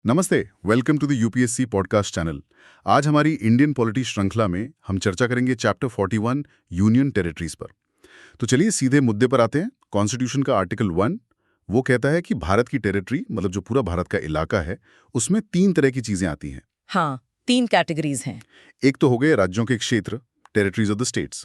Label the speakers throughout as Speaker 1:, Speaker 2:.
Speaker 1: नमस्ते, welcome to the UPSC podcast channel. आज हमारी इंडियन पॉलिटी श्रृंखला में हम चर्चा करेंगे चैप्टर 41 यूनियन टेरिटरीज पर। तो चलिए सीधे मुद्दे पर आते हैं। कॉन्स्टिट्यूशन का आर्टिकल 1 वो कहता है कि भारत की टेरिटरी मतलब जो पूरा भारत का इलाका है उसमें 3 तरह की चीजें आती हैं।
Speaker 2: हाँ, 3 कैटेगरीज हैं।
Speaker 1: एक तो हो गए राज्यों के क्षेत्र, टेरिटरीज ऑफ द स्टेट्स।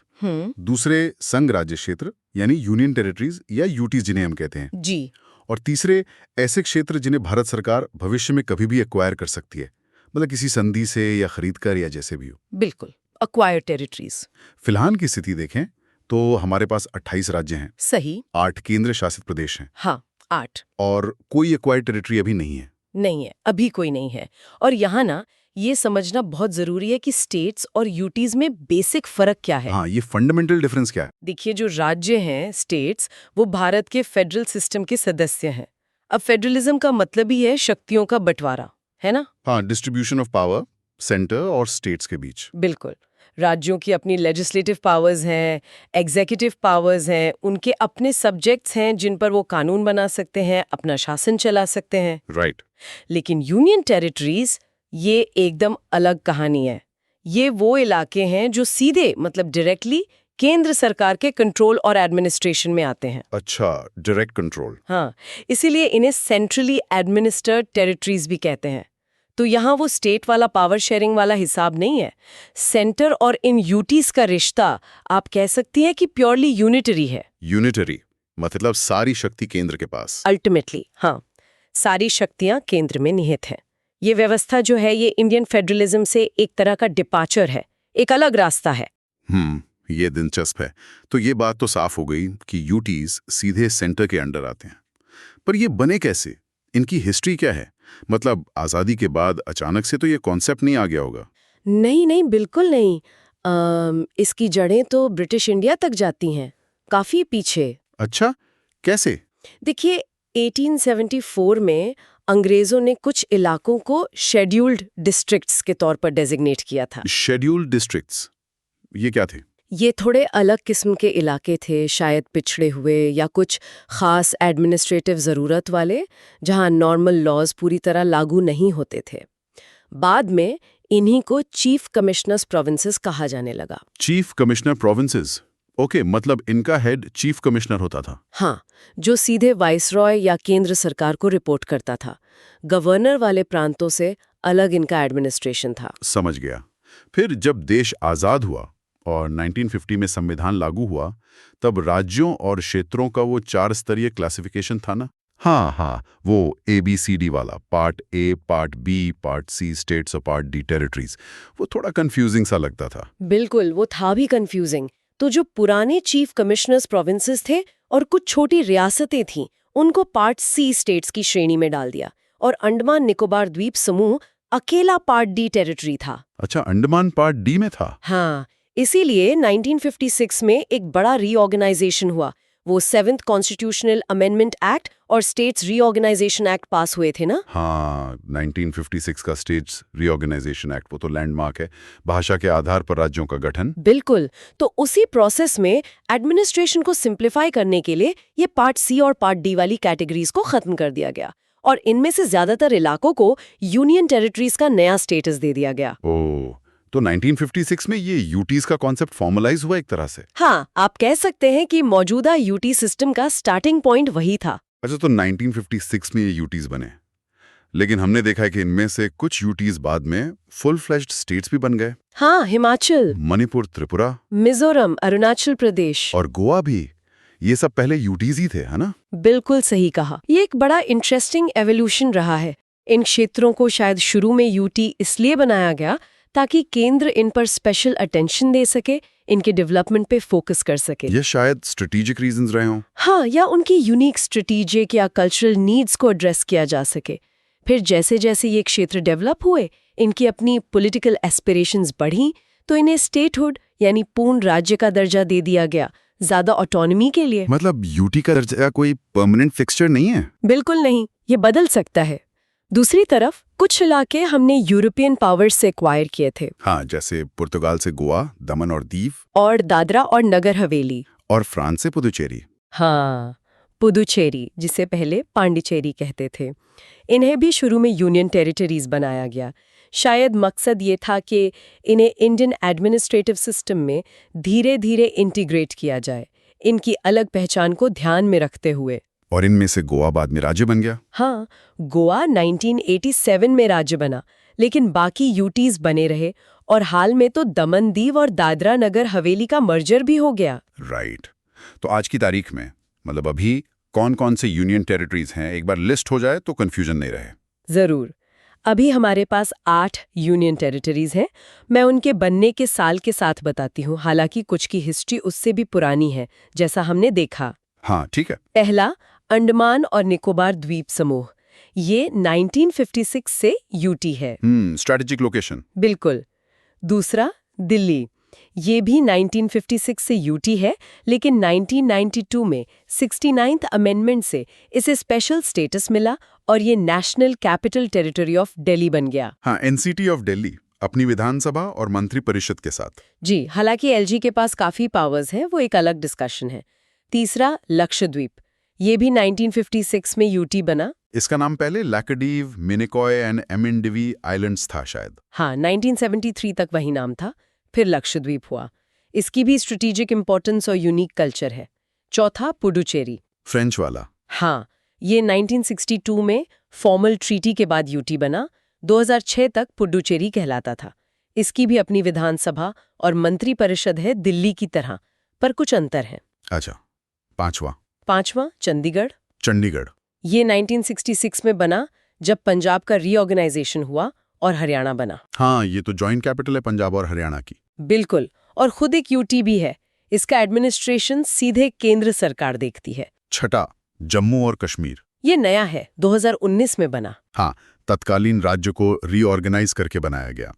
Speaker 1: दूसरे संघ राज्य क्षेत्र यानी यूनियन टेरिटरीज या यूटीज जिन्हें हम कहते हैं
Speaker 2: जी।
Speaker 1: और तीसरे ऐसे क्षेत्र जिन्हें भारत सरकार भविष्य में कभी भी एक्वायर कर सकती है, मतलब किसी संधि से या खरीद कर या जैसे भी हो।
Speaker 2: बिल्कुल, अक्वायर्ड टेरिटरीज।
Speaker 1: फिलहाल की स्थिति देखें तो हमारे पास 28 राज्य हैं।
Speaker 2: सही।
Speaker 1: 8 केंद्र शासित प्रदेश हैं।
Speaker 2: हाँ, 8।
Speaker 1: और कोई एक्वायर्ड टेरिटरी अभी नहीं है।
Speaker 2: नहीं है, अभी कोई नहीं है। और यहाँ ना ये समझना बहुत जरूरी है कि स्टेट्स और यूटीज में बेसिक फर्क क्या है।
Speaker 1: हाँ, ये फंडामेंटल डिफरेंस क्या है?
Speaker 2: देखिए, जो राज्य हैं स्टेट्स, वो भारत के फेडरल सिस्टम के सदस्य हैं। अब फेडरलिज्म का मतलब ही है शक्तियों का बंटवारा, है ना?
Speaker 1: हाँ, डिस्ट्रीब्यूशन ऑफ पावर सेंटर और स्टेट्स के बीच।
Speaker 2: बिल्कुल। राज्यों की अपनी लेजिस्लेटिव पावर्स हैं, एग्जीक्यूटिव पावर्स हैं, उनके अपने सब्जेक्ट्स हैं जिन पर वो कानून बना सकते हैं, अपना शासन चला सकते हैं।
Speaker 1: राइट।
Speaker 2: लेकिन यूनियन टेरिटरीज ये एकदम अलग कहानी है। ये वो इलाके हैं जो सीधे मतलब डायरेक्टली केंद्र सरकार के कंट्रोल और एडमिनिस्ट्रेशन में आते हैं।
Speaker 1: अच्छा, डायरेक्ट कंट्रोल।
Speaker 2: हाँ, इसीलिए इन्हें सेंट्रली एडमिनिस्टर्ड टेरिटरीज भी कहते हैं। तो यहाँ वो स्टेट वाला पावर शेयरिंग वाला हिसाब नहीं है। सेंटर और इन यूटीज का रिश्ता आप कह सकती हैं कि प्योरली यूनिटरी है।
Speaker 1: यूनिटरी मतलब सारी शक्ति केंद्र के पास।
Speaker 2: अल्टीमेटली हाँ, सारी शक्तियां केंद्र में निहित हैं। ये व्यवस्था जो है ये इंडियन फेडरलिज्म से एक तरह का डिपार्चर है, एक अलग रास्ता है।
Speaker 1: ये दिलचस्प है। तो ये बात तो साफ हो गई कि यूटीज सीधे सेंटर के अंडर आते हैं। पर ये बने कैसे? इनकी हिस्ट्री क्या है? मतलब आज़ादी के बाद अचानक से तो ये कॉन्सेप्ट नहीं आ गया होगा।
Speaker 2: नहीं, बिल्कुल नहीं। इसकी जड़ें तो ब्रिटिश इंडिया तक जाती हैं, काफी पीछे।
Speaker 1: अच्छा, कैसे?
Speaker 2: देखिए, 1874 में अंग्रेजों ने कुछ इलाकों को शेड्यूल्ड डिस्ट्रिक्ट्स के तौर पर डेजिग्नेट किया था।
Speaker 1: शेड्यूल्ड डिस्ट्रिक्ट्स ये क्या थे?
Speaker 2: ये थोड़े अलग किस्म के इलाके थे, शायद पिछड़े हुए या कुछ खास एडमिनिस्ट्रेटिव ज़रूरत वाले, जहां नॉर्मल लॉज पूरी तरह लागू नहीं होते थे। बाद में इन्हीं को चीफ कमिश्नर्स प्रोविंसेस कहा जाने लगा।
Speaker 1: चीफ कमिश्नर प्रोविंसेस, ओके, मतलब इनका हेड चीफ कमिश्नर होता था।
Speaker 2: हाँ, जो सीधे वाइसरॉय या केंद्र सरकार को रिपोर्ट करता था। गवर्नर वाले प्रांतों से अलग इनका एडमिनिस्ट्रेशन था।
Speaker 1: समझ गया। फिर जब देश आज़ाद हुआ और 1950 में संविधान लागू हुआ, तब राज्यों और क्षेत्रों का वो 4 स्तरीय क्लासिफिकेशन था ना? हाँ, वो ABCD वाला, part A, part B, part C states और पार्ट डी टेरिटरीज। वो थोड़ा कंफ्यूजिंग सा लगता था।
Speaker 2: बिल्कुल, वो था भी कंफ्यूजिंग। तो जो पुराने चीफ कमिश्नर्स प्रोविंसेस थे और कुछ छोटी रियासतें थीं, उनको पार्ट सी स्टेट्स की श्रेणी में डाल दिया और अंडमान निकोबार द्वीप समूह अकेला पार्ट डी टेरिटरी था।
Speaker 1: अच्छा, अंडमान पार्ट डी में था?
Speaker 2: हाँ, इसीलिए 1956 में एक बड़ा रीऑर्गेनाइजेशन हुआ। वो 7th कॉन्स्टिट्यूशनल अमेंडमेंट एक्ट और स्टेट्स रीऑर्गेनाइजेशन एक्ट पास हुए थे ना?
Speaker 1: हाँ, 1956 का स्टेट्स रीऑर्गेनाइजेशन एक्ट, वो तो लैंडमार्क है। भाषा के आधार पर राज्यों का गठन।
Speaker 2: बिल्कुल। तो उसी प्रोसेस में एडमिनिस्ट्रेशन को सिंप्लीफाई करने के लिए ये पार्ट सी और पार्ट डी वाली कैटेगरीज को खत्म कर दिया गया और इनमें से ज्यादातर इलाकों को यूनियन टेरिटरीज का नया स्टेटस दे दिया गया।
Speaker 1: ओह, तो 1956 में ये यूटीज का कॉन्सेप्ट फॉर्मलाइज हुआ एक तरह से।
Speaker 2: हाँ, आप कह सकते हैं कि मौजूदा यूटी सिस्टम का स्टार्टिंग पॉइंट वही था।
Speaker 1: अच्छा, तो 1956 में ये यूटीज बने, लेकिन हमने देखा है कि इनमें से कुछ यूटीज बाद में फुल फ्लेज्ड स्टेट्स भी बन गए।
Speaker 2: हाँ, हिमाचल,
Speaker 1: मणिपुर, त्रिपुरा,
Speaker 2: मिजोरम, अरुणाचल प्रदेश
Speaker 1: और गोवा भी, ये सब पहले यूटीज ही थे, है ना?
Speaker 2: बिल्कुल सही कहा। ये एक बड़ा इंटरेस्टिंग एवोल्यूशन रहा है। इन क्षेत्रों को शायद शुरू में यूटी इसलिए बनाया गया ताकि केंद्र इन पर स्पेशल अटेंशन दे सके, इनके डेवलपमेंट पे फोकस कर सके।
Speaker 1: ये शायद स्ट्रेटेजिक रीजंस रहे हों।
Speaker 2: हाँ, या उनकी यूनिक स्ट्रेटेजिक या कल्चरल नीड्स को एड्रेस किया जा सके। फिर जैसे जैसे ये क्षेत्र डेवलप हुए, इनकी अपनी पॉलिटिकल एस्पिरेशंस बढ़ी, तो इन्हें स्टेटहुड यानी पूर्ण राज्य का दर्जा दे दिया गया, ज्यादा ऑटोनॉमी के लिए।
Speaker 1: मतलब यूटी का दर्जा कोई परमानेंट फिक्सचर नहीं है?
Speaker 2: बिल्कुल नहीं, ये बदल सकता है। दूसरी तरफ कुछ इलाके हमने यूरोपियन पावर्स से एक्वायर किए थे।
Speaker 1: हाँ, जैसे पुर्तगाल से गोवा, दमन और दीव,
Speaker 2: और दादरा और नगर हवेली,
Speaker 1: और फ्रांस से पुदुचेरी।
Speaker 2: हाँ, पुदुचेरी, जिसे पहले पांडिचेरी कहते थे, इन्हें भी शुरू में यूनियन टेरिटरीज बनाया गया। शायद मकसद ये था कि इन्हें इंडियन एडमिनिस्ट्रेटिव सिस्टम में धीरे धीरे इंटीग्रेट किया जाए, इनकी अलग पहचान को ध्यान में रखते हुए।
Speaker 1: और इनमें से गोवा बाद में राज्य बन गया।
Speaker 2: हाँ, गोवा 1987 में राज्य बना, लेकिन बाकी यूटीज बने रहे और हाल में तो दमन दीव और दादरा नगर हवेली का मर्जर भी हो गया।
Speaker 1: राइट। तो आज की तारीख में मतलब अभी कौन कौन से यूनियन टेरिटरीज हैं, एक बार लिस्ट हो जाए तो कंफ्यूजन नहीं रहे।
Speaker 2: जरूर। अभी हमारे पास 8 यूनियन टेरिटरीज हैं। मैं उनके बनने के साल के साथ बताती हूँ, हालांकि कुछ की हिस्ट्री उससे भी पुरानी है, जैसा हमने देखा।
Speaker 1: हाँ, ठीक है।
Speaker 2: पहला, अंडमान और निकोबार द्वीप समूह। ये 1956 से यूटी है।
Speaker 1: Strategic location.
Speaker 2: बिल्कुल। दूसरा, दिल्ली। ये भी 1956 से यूटी है, लेकिन 1992 में 69th अमेंडमेंट से इसे स्पेशल स्टेटस मिला और ये national capital territory of Delhi बन गया।
Speaker 1: हाँ, एनसीटी ऑफ दिल्ली, अपनी विधानसभा और मंत्री परिषद के साथ।
Speaker 2: जी, हालांकि एलजी के पास काफी पावर्स हैं, वो एक अलग डिस्कशन है। तीसरा, लक्षद्वीप। ये भी 1956 में यूटी बना।
Speaker 1: इसका नाम पहले लैकडीव, मिनिकॉय एंड एमिंडिवी आइलैंड्स था शायद।
Speaker 2: हाँ, 1973 तक वही नाम था, फिर लक्षद्वीप हुआ। इसकी भी स्ट्रेटेजिक इंपॉर्टेंस और यूनिक कल्चर है। चौथा, पुडुचेरी।
Speaker 1: फ्रेंच वाला।
Speaker 2: हाँ, ये 1962 में फॉर्मल ट्रीटी के बाद यूटी बना। 2006 तक पुडुचेरी कहलाता था। इसकी भी अपनी विधानसभा और मंत्री परिषद है दिल्ली की तरह, पर कुछ अंतर है।
Speaker 1: अच्छा,
Speaker 2: पांचवा, चंडीगढ़।
Speaker 1: चंडीगढ़।
Speaker 2: ये 1966 में बना, जब पंजाब का रीऑर्गेनाइजेशन हुआ और हरियाणा बना।
Speaker 1: हाँ, ये तो जॉइंट कैपिटल है पंजाब और हरियाणा की।
Speaker 2: बिल्कुल, और खुद एक यूटी भी है। इसका एडमिनिस्ट्रेशन सीधे केंद्र सरकार देखती है।
Speaker 1: छठा, जम्मू और कश्मीर।
Speaker 2: ये नया है, 2019 में बना।
Speaker 1: हाँ, तत्कालीन राज्य को रीऑर्गेनाइज करके बनाया गया।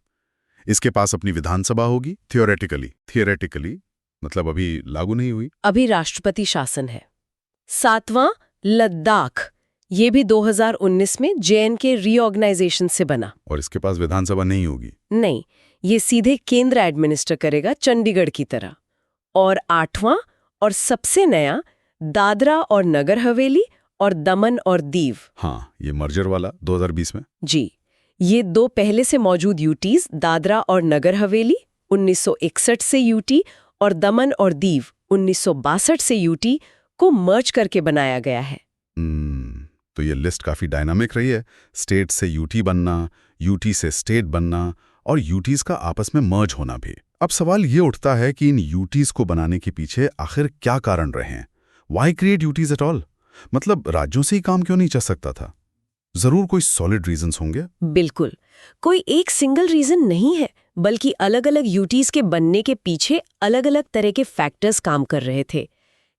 Speaker 1: इसके पास अपनी विधानसभा होगी, थियोरेटिकली मतलब अभी लागू नहीं हुई।
Speaker 2: अभी राष्ट्रपति शासन है। सातवां, लद्दाख। ये भी 2019 में जेएनके रीऑर्गेनाइजेशन से बना।
Speaker 1: और इसके पास विधानसभा नहीं होगी।
Speaker 2: नहीं, ये सीधे केंद्र एडमिनिस्टर करेगा, चंडीगढ़ की तरह। और आठवां और सबसे नया, दादरा और नगर हवेली और दमन और दीव।
Speaker 1: हाँ, ये मर्जर वाला 2020 में।
Speaker 2: जी, ये दो पहले से मौजूद यूटीज, दादरा और नगर हवेली 1961 से यूटी और दमन और दीव 1962 से यूटी को मर्ज करके बनाया गया है।
Speaker 1: तो ये लिस्ट काफी डायनामिक रही है। स्टेट से यूटी बनना, यूटी से स्टेट बनना और यूटीज का आपस में मर्ज होना भी। अब सवाल ये उठता है कि इन यूटीज को बनाने के पीछे आखिर क्या कारण रहे हैं? Why create UTs at all? मतलब राज्यों से ही काम क्यों नहीं चल सकता था? जरूर कोई सॉलिड रीजंस होंगे।
Speaker 2: बिल्कुल, कोई एक सिंगल रीजन नहीं है, बल्कि अलग अलग यूटीज के बनने के पीछे अलग अलग तरह के फैक्टर्स काम कर रहे थे।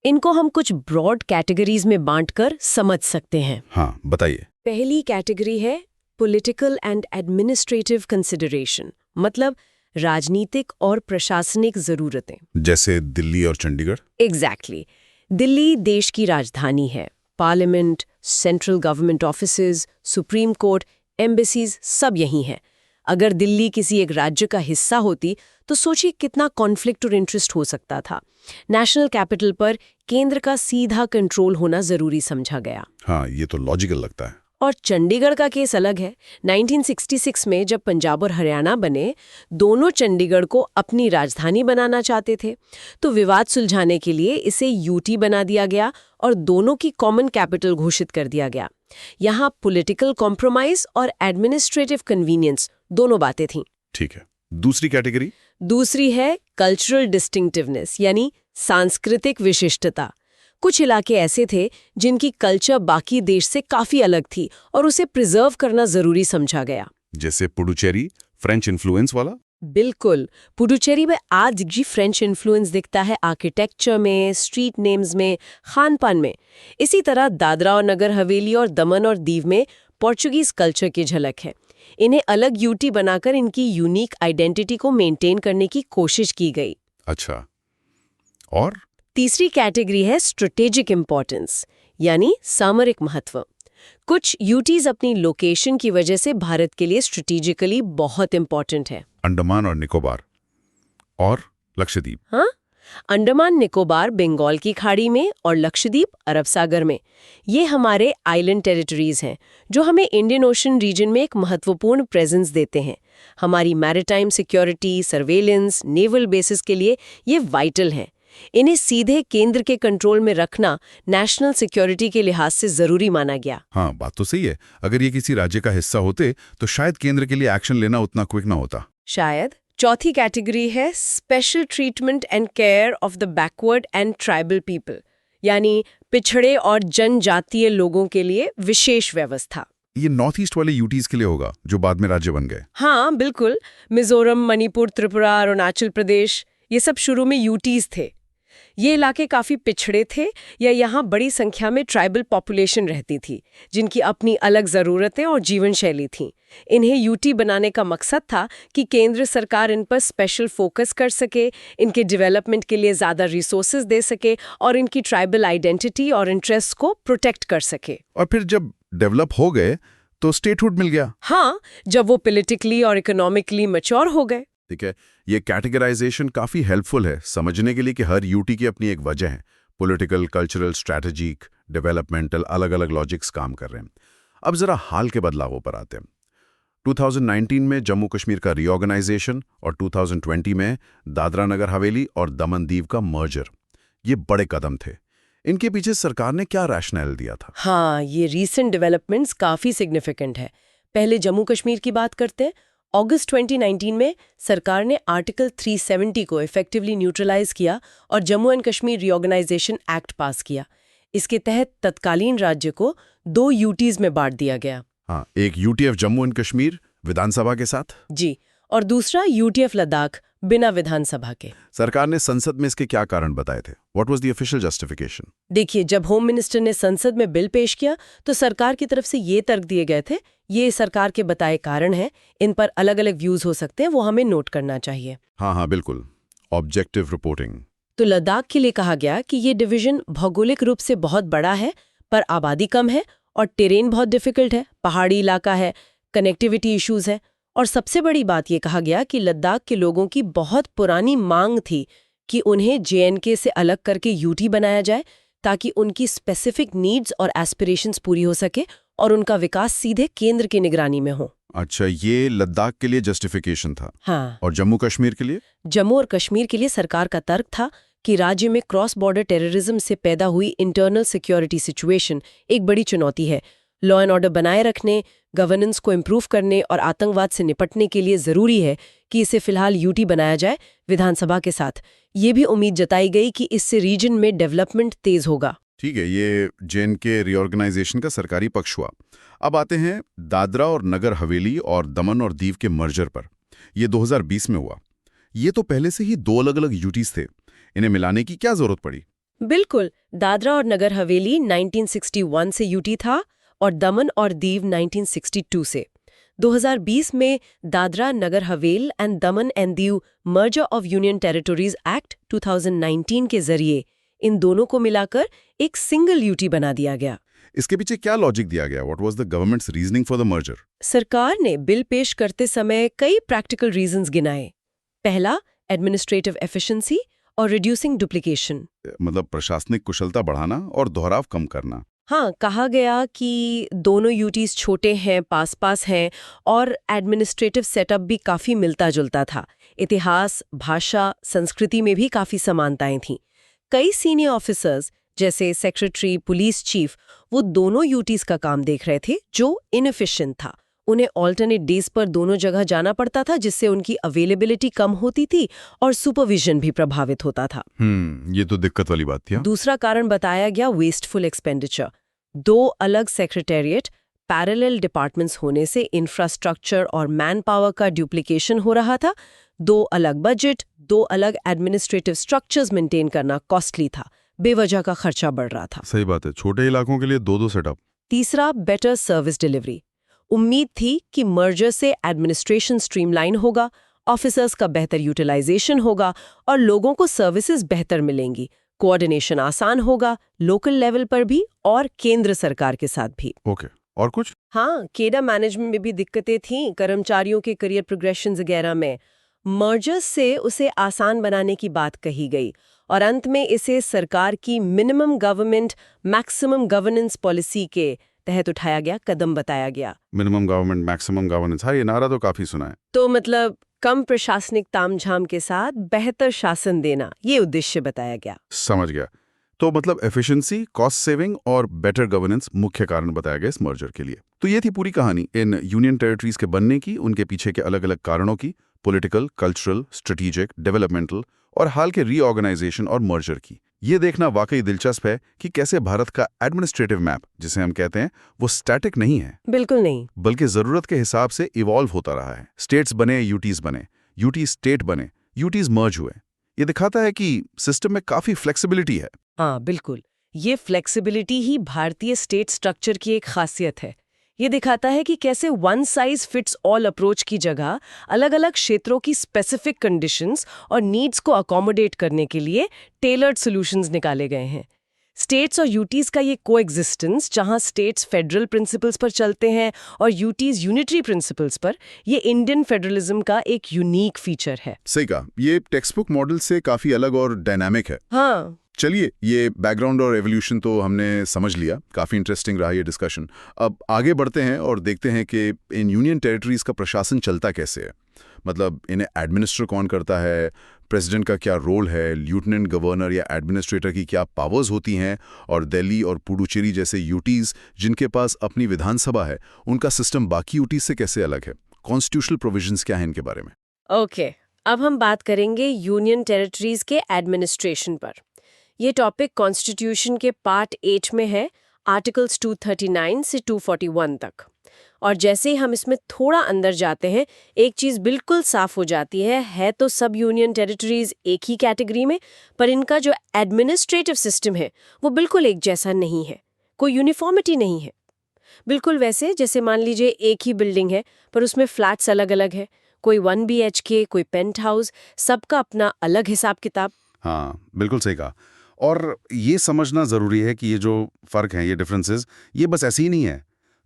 Speaker 2: इनको हम कुछ ब्रॉड कैटेगरीज में बांटकर समझ सकते हैं।
Speaker 1: हाँ, बताइए।
Speaker 2: पहली कैटेगरी है पॉलिटिकल एंड एडमिनिस्ट्रेटिव कंसिडरेशन, मतलब राजनीतिक और प्रशासनिक जरूरतें।
Speaker 1: जैसे दिल्ली और चंडीगढ़।
Speaker 2: एग्जैक्टली। दिल्ली देश की राजधानी है। Parliament, central government offices, supreme court, embassies सब यहीं हैं। अगर दिल्ली किसी एक राज्य का हिस्सा होती तो सोचिए कितना कॉन्फ्लिक्ट और इंटरेस्ट हो सकता था। नेशनल कैपिटल पर केंद्र का सीधा कंट्रोल होना जरूरी समझा गया।
Speaker 1: हाँ, ये तो लॉजिकल लगता है।
Speaker 2: और चंडीगढ़ का केस अलग है। 1966 में जब पंजाब और हरियाणा बने, दोनों चंडीगढ़ को अपनी राजधानी बनाना चाहते थे, तो विवाद सुलझाने के लिए इसे यूटी बना दिया गया और दोनों की कॉमन कैपिटल घोषित कर दिया गया। यहाँ पॉलिटिकल कॉम्प्रोमाइज और एडमिनिस्ट्रेटिव कन्वीनियंस दोनों बातें थीं।
Speaker 1: ठीक है। दूसरी कैटेगरी?
Speaker 2: दूसरी है कल्चरल डिस्टिंक्टिवनेस, यानी सांस्कृतिक विशिष्टता। कुछ इलाके ऐसे थे जिनकी कल्चर बाकी देश से काफी अलग थी और उसे प्रिजर्व करना जरूरी समझा गया।
Speaker 1: जैसे पुडुचेरी, फ्रेंच इन्फ्लुएंस वाला।
Speaker 2: बिल्कुल, पुडुचेरी में आज भी फ्रेंच इन्फ्लुएंस दिखता है आर्किटेक्चर में, स्ट्रीट नेम्स में, खान-पान में। इसी तरह दादरा और नगर हवेली और दमन और दीव में पोर्चुगीज कल्चर की झलक है। इन्हें अलग यूटी बनाकर इनकी यूनिक आइडेंटिटी को मेंटेन करने की कोशिश की गई।
Speaker 1: अच्छा, और
Speaker 2: तीसरी कैटेगरी है स्ट्रेटेजिक इंपॉर्टेंस, यानी सामरिक महत्व। कुछ यूटीज अपनी लोकेशन की वजह से भारत के लिए स्ट्रेटेजिकली बहुत इंपॉर्टेंट है।
Speaker 1: अंडमान और निकोबार और लक्षद्वीप।
Speaker 2: हाँ, अंडमान निकोबार बंगाल की खाड़ी में और लक्षद्वीप अरब सागर में। ये हमारे आइलैंड टेरिटरीज हैं जो हमें इंडियन ओशन रीजन में एक महत्वपूर्ण प्रेजेंस देते हैं। हमारी maritime security, surveillance, naval basis के लिए ये वाइटल हैं। इन्हें सीधे केंद्र के कंट्रोल में रखना नेशनल सिक्योरिटी के लिहाज से जरूरी माना गया।
Speaker 1: हाँ, बात तो सही है। अगर ये किसी राज्य का हिस्सा होते तो शायद केंद्र के लिए एक्शन लेना उतना क्विक ना होता।
Speaker 2: शायद। चौथी कैटेगरी है special treatment and care of the backward and tribal people, यानी पिछड़े और जनजातीय लोगों के लिए विशेष व्यवस्था।
Speaker 1: ये नॉर्थ ईस्ट वाले यूटीज के लिए होगा जो बाद में राज्य बन गए।
Speaker 2: हाँ बिल्कुल। मिजोरम, मणिपुर, त्रिपुरा, अरुणाचल प्रदेश, ये सब शुरू में यूटीज थे। ये इलाके काफी पिछड़े थे या यहाँ बड़ी संख्या में ट्राइबल पॉपुलेशन रहती थी जिनकी अपनी अलग जरूरतें और जीवन शैली थी। इन्हें यूटी बनाने का मकसद था कि केंद्र सरकार इन पर स्पेशल फोकस कर सके, इनके डेवलपमेंट के लिए ज्यादा रिसोर्सेज दे सके और इनकी ट्राइबल आइडेंटिटी और इंटरेस्ट को प्रोटेक्ट कर सके।
Speaker 1: और फिर जब डेवलप हो गए तो स्टेटहुड मिल गया।
Speaker 2: हाँ, जब वो पॉलिटिकली और इकोनॉमिकली मैच्योर हो गए।
Speaker 1: ठीक है, ये कैटेगराइजेशन काफी हेल्पफुल है समझने के लिए कि हर यूटी की अपनी एक वजह है। पॉलिटिकल, कल्चरल, स्ट्रैटेजिक, डेवलपमेंटल, अलग-अलग लॉजिक्स काम कर रहे हैं। अब जरा हाल के बदलावों पर आते हैं। 2019 में जम्मू कश्मीर का रीऑर्गेनाइजेशन और 2020 में दादरा नगर हवेली और दमन दीव का मर्जर, ये बड़े कदम थे। इनके पीछे सरकार ने क्या रैशनल दिया था?
Speaker 2: हाँ, ये रीसेंट डेवलपमेंट्स काफी सिग्निफिकेंट है। पहले जम्मू कश्मीर की बात करते हैं। अगस्त 2019 में सरकार ने आर्टिकल 370 को इफेक्टिवली न्यूट्रलाइज किया और Jammu and Kashmir reorganisation act pass किया। इसके तहत तत्कालीन राज्य को 2 यूटीज में बांट दिया गया।
Speaker 1: हाँ, एक यूटीएफ जम्मू एंड कश्मीर विधानसभा के साथ
Speaker 2: जी, और दूसरा यूटीएफ लद्दाख बिना विधानसभा के।
Speaker 1: सरकार ने संसद में इसके क्या कारण बताए थे? What was the official justification?
Speaker 2: देखिए, जब होम मिनिस्टर ने संसद में बिल पेश किया तो सरकार की तरफ से ये तर्क दिए गए थे, ये सरकार के बताए कारण हैं, इन पर अलग अलग व्यूज हो सकते हैं, वो हमें नोट करना चाहिए।
Speaker 1: हाँ, बिल्कुल, ऑब्जेक्टिव रिपोर्टिंग।
Speaker 2: तो लद्दाख के लिए कहा गया कि ये डिवीजन भौगोलिक रूप से बहुत बड़ा है पर आबादी कम है और टेरेन बहुत डिफिकल्ट है, पहाड़ी इलाका है, कनेक्टिविटी इश्यूज है। और सबसे बड़ी बात ये कहा गया कि लद्दाख के लोगों की बहुत पुरानी मांग थी कि उन्हें जेएनके से अलग करके यूटी बनाया जाए ताकि उनकी स्पेसिफिक नीड्स और एस्पिरेशंस पूरी हो सके और उनका विकास सीधे केंद्र की निगरानी में हो।
Speaker 1: अच्छा, ये लद्दाख के लिए जस्टिफिकेशन था।
Speaker 2: हाँ।
Speaker 1: और जम्मू कश्मीर के लिए?
Speaker 2: जम्मू और कश्मीर के लिए सरकार का तर्क था कि राज्य में क्रॉस बॉर्डर टेररिज्म से पैदा हुई इंटरनल सिक्योरिटी सिचुएशन एक बड़ी चुनौती है। लॉ एंड ऑर्डर बनाए रखने, गवर्नेंस को इम्प्रूव करने और आतंकवाद से निपटने के लिए जरूरी है कि इसे फिलहाल यूटी बनाया जाए विधानसभा के साथ। ये भी उम्मीद जताई गई कि इससे रीजन में डेवलपमेंट तेज होगा।
Speaker 1: ठीक है, ये जेएनके रीऑर्गेनाइजेशन का सरकारी पक्ष हुआ। अब आते हैं दादरा और नगर हवेली और दमन और दीव के मर्जर पर। ये 2020 में हुआ। ये तो पहले से ही 2 अलग अलग यूटीज थे, इन्हें मिलाने की क्या जरूरत पड़ी?
Speaker 2: बिल्कुल, दादरा और नगर हवेली 1961 से यूटी था और दमन और दीव 1962 से। 2020 में Dadra Nagar हवेल and Daman and Diu merger of union territories act 2019 के जरिए इन दोनों को मिलाकर एक सिंगल यूटी बना दिया गया।
Speaker 1: इसके पीछे क्या लॉजिक दिया गया? What was the governments reasoning for the merger?
Speaker 2: सरकार ने बिल पेश करते समय कई प्रैक्टिकल रीजंस गिनाए। पहला, एडमिनिस्ट्रेटिव एफिशिएंसी और रिड्यूसिंग डुप्लीकेशन,
Speaker 1: मतलब प्रशासनिक कुशलता बढ़ाना और दोहराव कम करना।
Speaker 2: हाँ, कहा गया कि दोनों यूटीज छोटे हैं, पास पास हैं और एडमिनिस्ट्रेटिव सेटअप भी काफी मिलता जुलता था। इतिहास, भाषा, संस्कृति में भी काफी समानताएं थीं। कई सीनियर ऑफिसर्स जैसे सेक्रेटरी, पुलिस चीफ, वो दोनों यूटीज का काम देख रहे थे जो इनएफिशिएंट था। उन्हें ऑल्टरनेट डेज पर दोनों जगह जाना पड़ता था जिससे उनकी अवेलेबिलिटी कम होती थी और सुपरविजन भी प्रभावित होता था।
Speaker 1: ये तो दिक्कत वाली बात थी।
Speaker 2: दूसरा कारण बताया गया वेस्टफुल एक्सपेंडिचर। 2 अलग सेक्रेटेरिएट, पैरेलल डिपार्टमेंट्स होने से इंफ्रास्ट्रक्चर और मैन पावर का डुप्लीकेशन हो रहा था। 2 अलग बजट, 2 अलग एडमिनिस्ट्रेटिव स्ट्रक्चर्स मेंटेन करना कॉस्टली था, बेवजह का खर्चा बढ़ रहा था।
Speaker 1: सही बात है, छोटे इलाकों के लिए 2-2 सेटअप।
Speaker 2: तीसरा, बेटर सर्विस डिलीवरी। उम्मीद थी कि मर्जर से एडमिनिस्ट्रेशन स्ट्रीमलाइन होगा, ऑफिसर्स का बेहतर यूटिलाइजेशन होगा और लोगों को सर्विसेज बेहतर मिलेंगी, कोऑर्डिनेशन आसान होगा, लोकल लेवल पर भी और केंद्र सरकार के साथ भी।
Speaker 1: ओके, और कुछ?
Speaker 2: हाँ, केडर मैनेजमेंट में भी दिक्कतें थीं, कर्मचारियों के करियर प्रोग्रेशन वगैरह में। मर्जर्स से उसे आसान बनाने की बात कही गई और अंत में इसे सरकार की minimum government maximum governance policy के तहत उठाया गया कदम बताया गया।
Speaker 1: मिनिमम गवर्नमेंट मैक्सिमम गवर्नेंस, हाँ ये नारा तो काफी सुना है।
Speaker 2: तो मतलब कम प्रशासनिक तामझाम के साथ बेहतर शासन देना, ये उद्देश्य बताया गया।
Speaker 1: समझ गया। तो मतलब एफिशिएंसी, कॉस्ट सेविंग और बेटर गवर्नेंस मुख्य कारण बताया गया इस मर्जर के लिए। तो ये थी पूरी कहानी इन यूनियन टेरिटरीज के बनने की, उनके पीछे के अलग अलग कारणों की, पॉलिटिकल, कल्चरल, स्ट्रेटेजिक, डेवलपमेंटल और हाल के रीऑर्गेनाइजेशन और मर्जर की। ये देखना वाकई दिलचस्प है कि कैसे भारत का एडमिनिस्ट्रेटिव मैप, जिसे हम कहते हैं, वो स्टैटिक नहीं है,
Speaker 2: बिल्कुल नहीं,
Speaker 1: बल्कि जरूरत के हिसाब से इवॉल्व होता रहा है। स्टेट्स बने, यूटीज बने, यूटी स्टेट बने, यूटीज मर्ज हुए। ये दिखाता है कि सिस्टम में काफी फ्लेक्सिबिलिटी है।
Speaker 2: हाँ बिल्कुल, ये फ्लेक्सिबिलिटी ही भारतीय स्टेट स्ट्रक्चर की एक खासियत है। ये दिखाता है कि कैसे one size fits all approach की जगह अलग अलग क्षेत्रों की स्पेसिफिक कंडीशंस और नीड्स को अकोमोडेट करने के लिए टेलर्ड सॉल्यूशंस निकाले गए हैं। स्टेट्स और यूटीज का ये कोएग्जिस्टेंस, जहां स्टेट्स फेडरल प्रिंसिपल्स पर चलते हैं और यूटीज यूनिटरी प्रिंसिपल्स पर, ये इंडियन फेडरलिज्म का एक यूनिक फीचर है।
Speaker 1: सही कहा, ये टेक्स्ट बुक मॉडल से काफी अलग और डायनामिक है।
Speaker 2: हाँ,
Speaker 1: चलिए, ये बैकग्राउंड और एवोल्यूशन तो हमने समझ लिया, काफ़ी इंटरेस्टिंग रहा ये डिस्कशन। अब आगे बढ़ते हैं और देखते हैं कि इन यूनियन टेरिटरीज का प्रशासन चलता कैसे है। मतलब इन्हें एडमिनिस्टर कौन करता है, प्रेसिडेंट का क्या रोल है, लेफ्टिनेंट गवर्नर या एडमिनिस्ट्रेटर की क्या पावर्स होती हैं, और दिल्ली और पुडुचेरी जैसे यूटीज जिनके पास अपनी विधानसभा है, उनका सिस्टम बाकी यूटीज से कैसे अलग है, कॉन्स्टिट्यूशनल प्रोविजंस क्या है इनके बारे में।
Speaker 2: ओके, अब हम बात करेंगे यूनियन टेरिटरीज के एडमिनिस्ट्रेशन पर। ये टॉपिक कॉन्स्टिट्यूशन के पार्ट 8 में है, आर्टिकल्स 239 से 241 तक। और जैसे ही हम इसमें थोड़ा अंदर जाते हैं, एक चीज़ बिल्कुल साफ हो जाती है तो सब यूनियन टेरिटरीज एक ही कैटेगरी में, पर इनका जो एडमिनिस्ट्रेटिव सिस्टम है वो बिल्कुल एक जैसा नहीं है, कोई यूनिफॉर्मिटी नहीं है। बिल्कुल वैसे जैसे मान लीजिए एक ही बिल्डिंग है पर उसमें फ्लैट्स अलग अलग है, कोई 1 BHK, कोई पेंट हाउस, सबका अपना अलग हिसाब किताब।
Speaker 1: हाँ, बिल्कुल सही कहा। और ये समझना ज़रूरी है कि ये जो फ़र्क हैं, ये डिफरेंसेस, ये बस ऐसे ही नहीं है।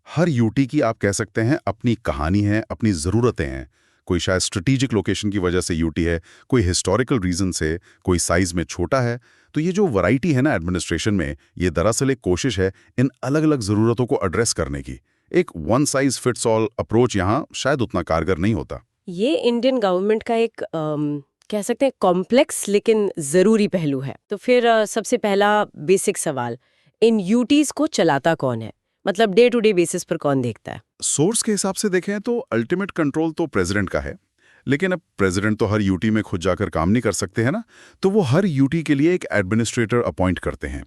Speaker 1: हर यूटी की आप कह सकते हैं अपनी कहानी है, अपनी ज़रूरतें हैं। कोई शायद स्ट्रेटेजिक लोकेशन की वजह से यूटी है, कोई हिस्टोरिकल रीज़न से, कोई साइज़ में छोटा है। तो ये जो वैरायटी है ना एडमिनिस्ट्रेशन में, ये दरअसल एक कोशिश है इन अलग-अलग ज़रूरतों को एड्रेस करने की। एक one size fits all approach यहाँ शायद उतना कारगर नहीं होता।
Speaker 2: ये इंडियन गवर्नमेंट का एक कह सकते हैं कॉम्प्लेक्स लेकिन ज़रूरी पहलू है। तो फिर सबसे पहला बेसिक सवाल, इन यूटीज को चलाता कौन है? मतलब डे टू डे बेसिस पर कौन देखता है?
Speaker 1: सोर्स के हिसाब से देखें तो अल्टीमेट कंट्रोल तो प्रेसिडेंट का है, लेकिन अब प्रेसिडेंट तो हर यूटी में खुद जाकर काम नहीं कर सकते हैं ना, तो वो हर यूटी के लिए एक एडमिनिस्ट्रेटर अपॉइंट करते हैं।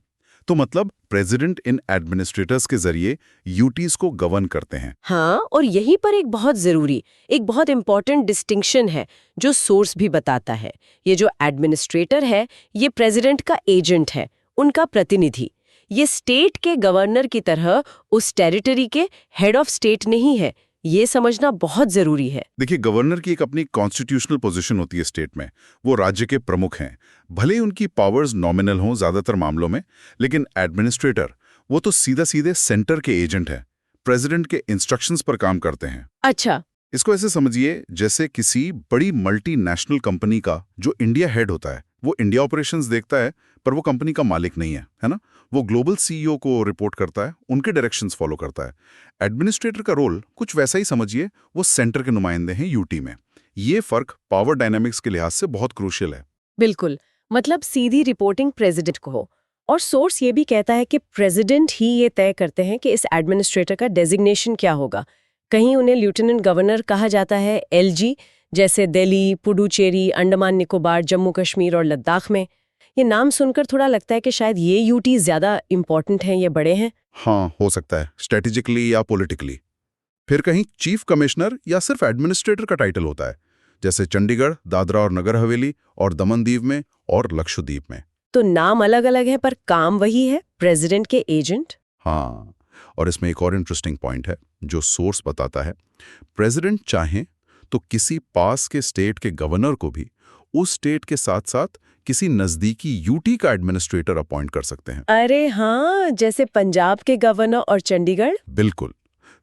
Speaker 1: तो मतलब प्रेसिडेंट इन एडमिनिस्ट्रेटर्स के जरिए यूटीज को गवर्न करते हैं।
Speaker 2: हाँ, और यहीं पर एक बहुत ज़रूरी, एक बहुत इंपॉर्टेंट डिस्टिंक्शन है जो सोर्स भी बताता है। ये जो एडमिनिस्ट्रेटर है, ये प्रेसिडेंट का एजेंट है, उनका प्रतिनिधि। ये स्टेट के गवर्नर की तरह उस टेरिटरी के हेड ऑफ स्टेट नहीं है। ये समझना बहुत जरूरी है।
Speaker 1: देखिए, गवर्नर की एक अपनी कॉन्स्टिट्यूशनल पोजीशन होती है स्टेट में, वो राज्य के प्रमुख हैं। भले ही उनकी पावर्स नॉमिनल हों ज्यादातर मामलों में, लेकिन एडमिनिस्ट्रेटर वो तो सीधा सीधे सेंटर के एजेंट है, प्रेसिडेंट के इंस्ट्रक्शंस पर काम करते हैं।
Speaker 2: अच्छा,
Speaker 1: इसको ऐसे समझिए जैसे किसी बड़ी मल्टीनेशनल कंपनी का जो इंडिया हेड होता है, वो इंडिया ऑपरेशंस देखता है, पर वो कंपनी का मालिक नहीं है ना? वो ग्लोबल सीईओ को रिपोर्ट करता है, उनके डायरेक्शंस फॉलो करता है। एडमिनिस्ट्रेटर का रोल कुछ वैसा ही समझिए, वो सेंटर के नुमाइंदे हैं यूटी में। ये फर्क पावर डायनामिक्स के लिहाज से बहुत क्रूशियल है।
Speaker 2: बिल्कुल, मतलब सीधी रिपोर्टिंग प्रेसिडेंट को हो। और सोर्स ये भी कहता है कि प्रेसिडेंट ही ये तय करते हैं कि इस एडमिनिस्ट्रेटर का डेजिग्नेशन क्या होगा। कहीं उन्हें लेफ्टिनेंट गवर्नर कहा जाता है, एलजी, जैसे दिल्ली, पुडुचेरी, अंडमान निकोबार, जम्मू कश्मीर और लद्दाख में। ये नाम सुनकर थोड़ा लगता है कि शायद ये यूटी ज्यादा इंपॉर्टेंट हैं, ये बड़े हैं।
Speaker 1: हाँ, हो सकता है, स्ट्रेटेजिकली या पॉलिटिकली। फिर कहीं चीफ कमिश्नर या सिर्फ एडमिनिस्ट्रेटर का टाइटल होता है, जैसे चंडीगढ़, दादरा और नगर हवेली और दमन दीव में और लक्षद्वीप में।
Speaker 2: तो नाम अलग अलग है पर काम वही है, प्रेसिडेंट के एजेंट।
Speaker 1: हाँ, और इसमें एक और इंटरेस्टिंग पॉइंट है जो सोर्स बताता है। प्रेसिडेंट चाहे तो किसी पास के स्टेट के गवर्नर को भी उस स्टेट के साथ साथ किसी नजदीकी यूटी का एडमिनिस्ट्रेटर अपॉइंट कर सकते हैं।
Speaker 2: अरे हाँ, जैसे पंजाब के गवर्नर और चंडीगढ़।
Speaker 1: बिल्कुल,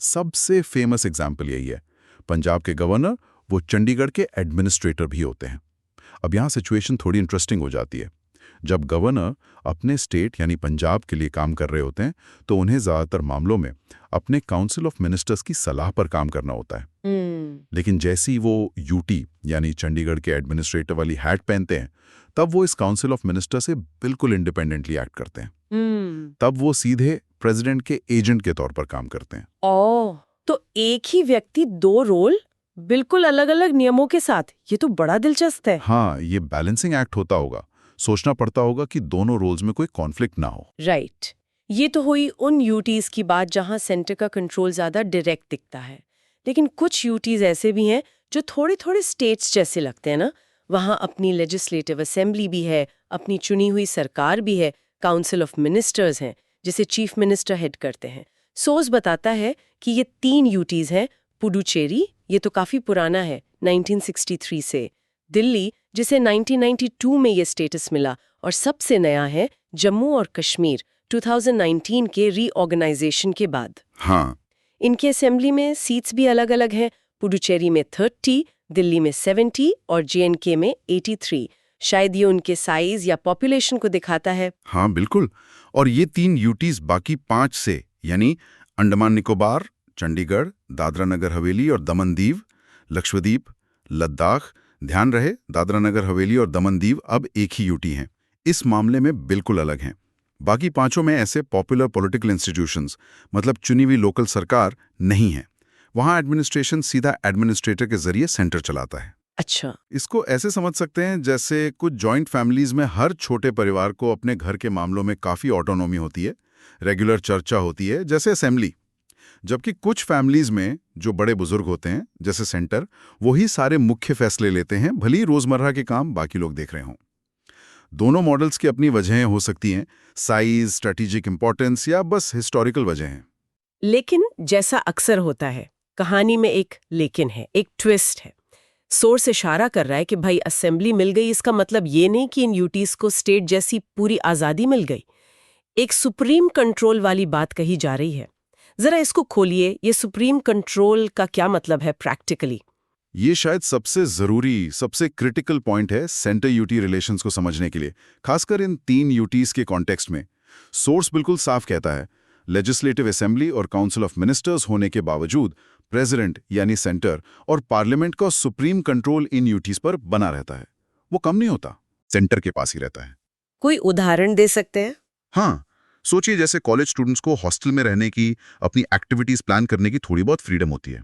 Speaker 1: सबसे फेमस एग्जाम्पल यही है। पंजाब के गवर्नर वो चंडीगढ़ के एडमिनिस्ट्रेटर भी होते हैं। अब यहाँ सिचुएशन थोड़ी इंटरेस्टिंग हो जाती है। जब गवर्नर अपने स्टेट यानी पंजाब के लिए काम कर रहे होते हैं तो उन्हें ज़्यादातर मामलों में अपने काउंसिल ऑफ मिनिस्टर्स की सलाह पर काम करना होता है। लेकिन जैसे ही वो यूटी यानी चंडीगढ़ के एडमिनिस्ट्रेटर वाली हैट पहनते हैं तब वो इस काउंसिल ऑफ मिनिस्टर से बिल्कुल इंडिपेंडेंटली एक्ट करते हैं। तब वो सीधे प्रेसिडेंट के एजेंट के तौर पर काम करते हैं।
Speaker 2: ओह, तो एक ही व्यक्ति दो रोल, बिल्कुल अलग अलग नियमों के साथ। ये तो बड़ा दिलचस्प है।
Speaker 1: हाँ, ये बैलेंसिंग एक्ट होता होगा। सोचना पड़ता होगा कि दोनों रोल्स में कोई कॉन्फ्लिक्ट ना हो।
Speaker 2: राइट। ये तो हुई उन यूटीज की बात जहां सेंटर का कंट्रोल ज्यादा डायरेक्ट दिखता है। लेकिन कुछ यूटीज ऐसे भी हैं जो थोड़े थोड़े स्टेट्स जैसे लगते हैं ना। वहां अपनी लेजिस्लेटिव असेंबली भी है, अपनी चुनी हुई सरकार भी है, काउंसिल ऑफ मिनिस्टर्स हैं जिसे चीफ मिनिस्टर हेड करते हैं। सोर्स बताता है कि ये 3 यूटीज हैं। पुडुचेरी, ये तो काफी पुराना है, 1963 से। दिल्ली, जिसे 1992 में ये स्टेटस मिला। और सबसे नया है जम्मू और कश्मीर, 2019 के रीऑर्गेनाइजेशन के बाद।
Speaker 1: हाँ,
Speaker 2: इनके असेंबली में सीट्स भी अलग अलग हैं। पुडुचेरी में 30, दिल्ली में 70 और जेएनके में 83। शायद ये उनके साइज या पॉपुलेशन को दिखाता है।
Speaker 1: हाँ बिल्कुल। और ये 3 यूटीज बाकी 5 से यानी अंडमान निकोबार, चंडीगढ़, दादरा नगर हवेली और दमन दीव, लक्षद्वीप, लद्दाख, ध्यान रहे दादरा नगर हवेली और दमन दीव अब एक ही यूटी हैं। इस मामले में बिल्कुल अलग हैं। बाकी 5 में ऐसे पॉपुलर पॉलिटिकल इंस्टीट्यूशंस मतलब चुनी हुई लोकल सरकार नहीं है। वहाँ एडमिनिस्ट्रेशन सीधा एडमिनिस्ट्रेटर के जरिए सेंटर चलाता है।
Speaker 2: अच्छा।
Speaker 1: इसको ऐसे समझ सकते हैं जैसे कुछ जॉइंट फैमिलीज में हर छोटे परिवार को अपने घर के मामलों में काफ़ी ऑटोनॉमी होती है, रेगुलर चर्चा होती है जैसे असेंबली। जबकि कुछ फैमिलीज में जो बड़े बुजुर्ग होते हैं जैसे सेंटर, वही सारे मुख्य फैसले लेते हैं, भले ही रोजमर्रा के काम बाकी लोग देख रहे हों। दोनों मॉडल्स की अपनी वजहें हो सकती हैं, साइज, स्ट्रेटेजिक इंपॉर्टेंस या बस हिस्टोरिकल वजहें।
Speaker 2: लेकिन जैसा अक्सर होता है, कहानी में एक लेकिन है, एक ट्विस्ट है। सोर्स इशारा कर रहा है कि भाई असेंबली मिल गई, इसका मतलब ये नहीं कि इन यूटीज को स्टेट जैसी पूरी आज़ादी मिल गई। एक सुप्रीम कंट्रोल वाली बात कही जा रही है। जरा इसको खोलिए, ये सुप्रीम कंट्रोल का क्या मतलब है प्रैक्टिकली?
Speaker 1: ये शायद सबसे जरूरी, सबसे क्रिटिकल पॉइंट है सेंटर यूटी रिलेशंस को समझने के लिए, खासकर इन 3 यूटीज के कॉन्टेक्स्ट में। सोर्स बिल्कुल साफ कहता है, लेजिस्लेटिव असेंबली और काउंसिल ऑफ मिनिस्टर्स होने के बावजूद प्रेसिडेंट यानी सेंटर और पार्लियामेंट का सुप्रीम कंट्रोल इन यूटीज पर बना रहता है। वो कम नहीं होता, सेंटर के पास ही रहता है।
Speaker 2: कोई उदाहरण दे सकते हैं?
Speaker 1: हाँ, सोचिए जैसे कॉलेज स्टूडेंट्स को हॉस्टल में रहने की, अपनी एक्टिविटीज प्लान करने की थोड़ी बहुत फ्रीडम होती है।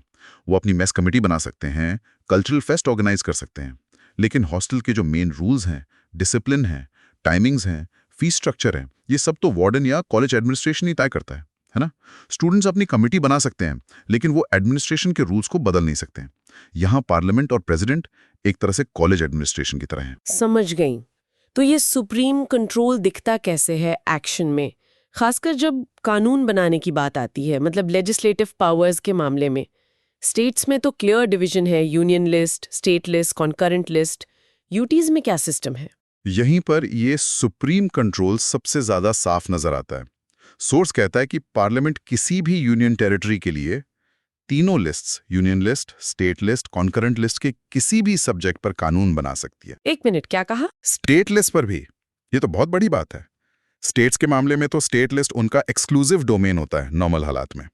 Speaker 1: वो अपनी मेस कमेटी बना सकते हैं, कल्चरल फेस्ट ऑर्गेनाइज कर सकते हैं। लेकिन हॉस्टल के जो मेन रूल्स हैं, डिसिप्लिन हैं, टाइमिंग्स हैं, फीस स्ट्रक्चर है, ये सब तो वार्डन या कॉलेज एडमिनिस्ट्रेशन ही तय करता है ना? स्टूडेंट्स अपनी कमेटी बना सकते हैं, लेकिन वो एडमिनिस्ट्रेशन के रूल्स को बदल नहीं सकते। यहाँ पार्लियामेंट और प्रेसिडेंट एक तरह से कॉलेज एडमिनिस्ट्रेशन की तरह हैं।
Speaker 2: समझ गई। तो ये सुप्रीम कंट्रोल दिखता कैसे है एक्शन में, खासकर जब कानून बनाने की बात आती है, मतलब लेजिस्लेटिव पावर्स के मामले में? स्टेट्स में तो क्लियर डिवीजन है, union list, state list, concurrent list. UTs में क्या सिस्टम है?
Speaker 1: यहीं पर ये सुप्रीम कंट्रोल सबसे ज्यादा साफ नजर आता है। सोर्स कहता है कि पार्लियामेंट किसी भी यूनियन टेरिटरी के लिए तीनों lists, union list, state list, concurrent list के किसी भी सब्जेक्ट पर कानून बना सकती है।
Speaker 2: एक मिनट, क्या कहा?
Speaker 1: स्टेट लिस्ट पर भी। ये तो बहुत बड़ी बात है। स्टेट्स के मामले में तो स्टेट लिस्ट उनका एक्सक्लूसिव डोमेन होता है नॉर्मल हालात में।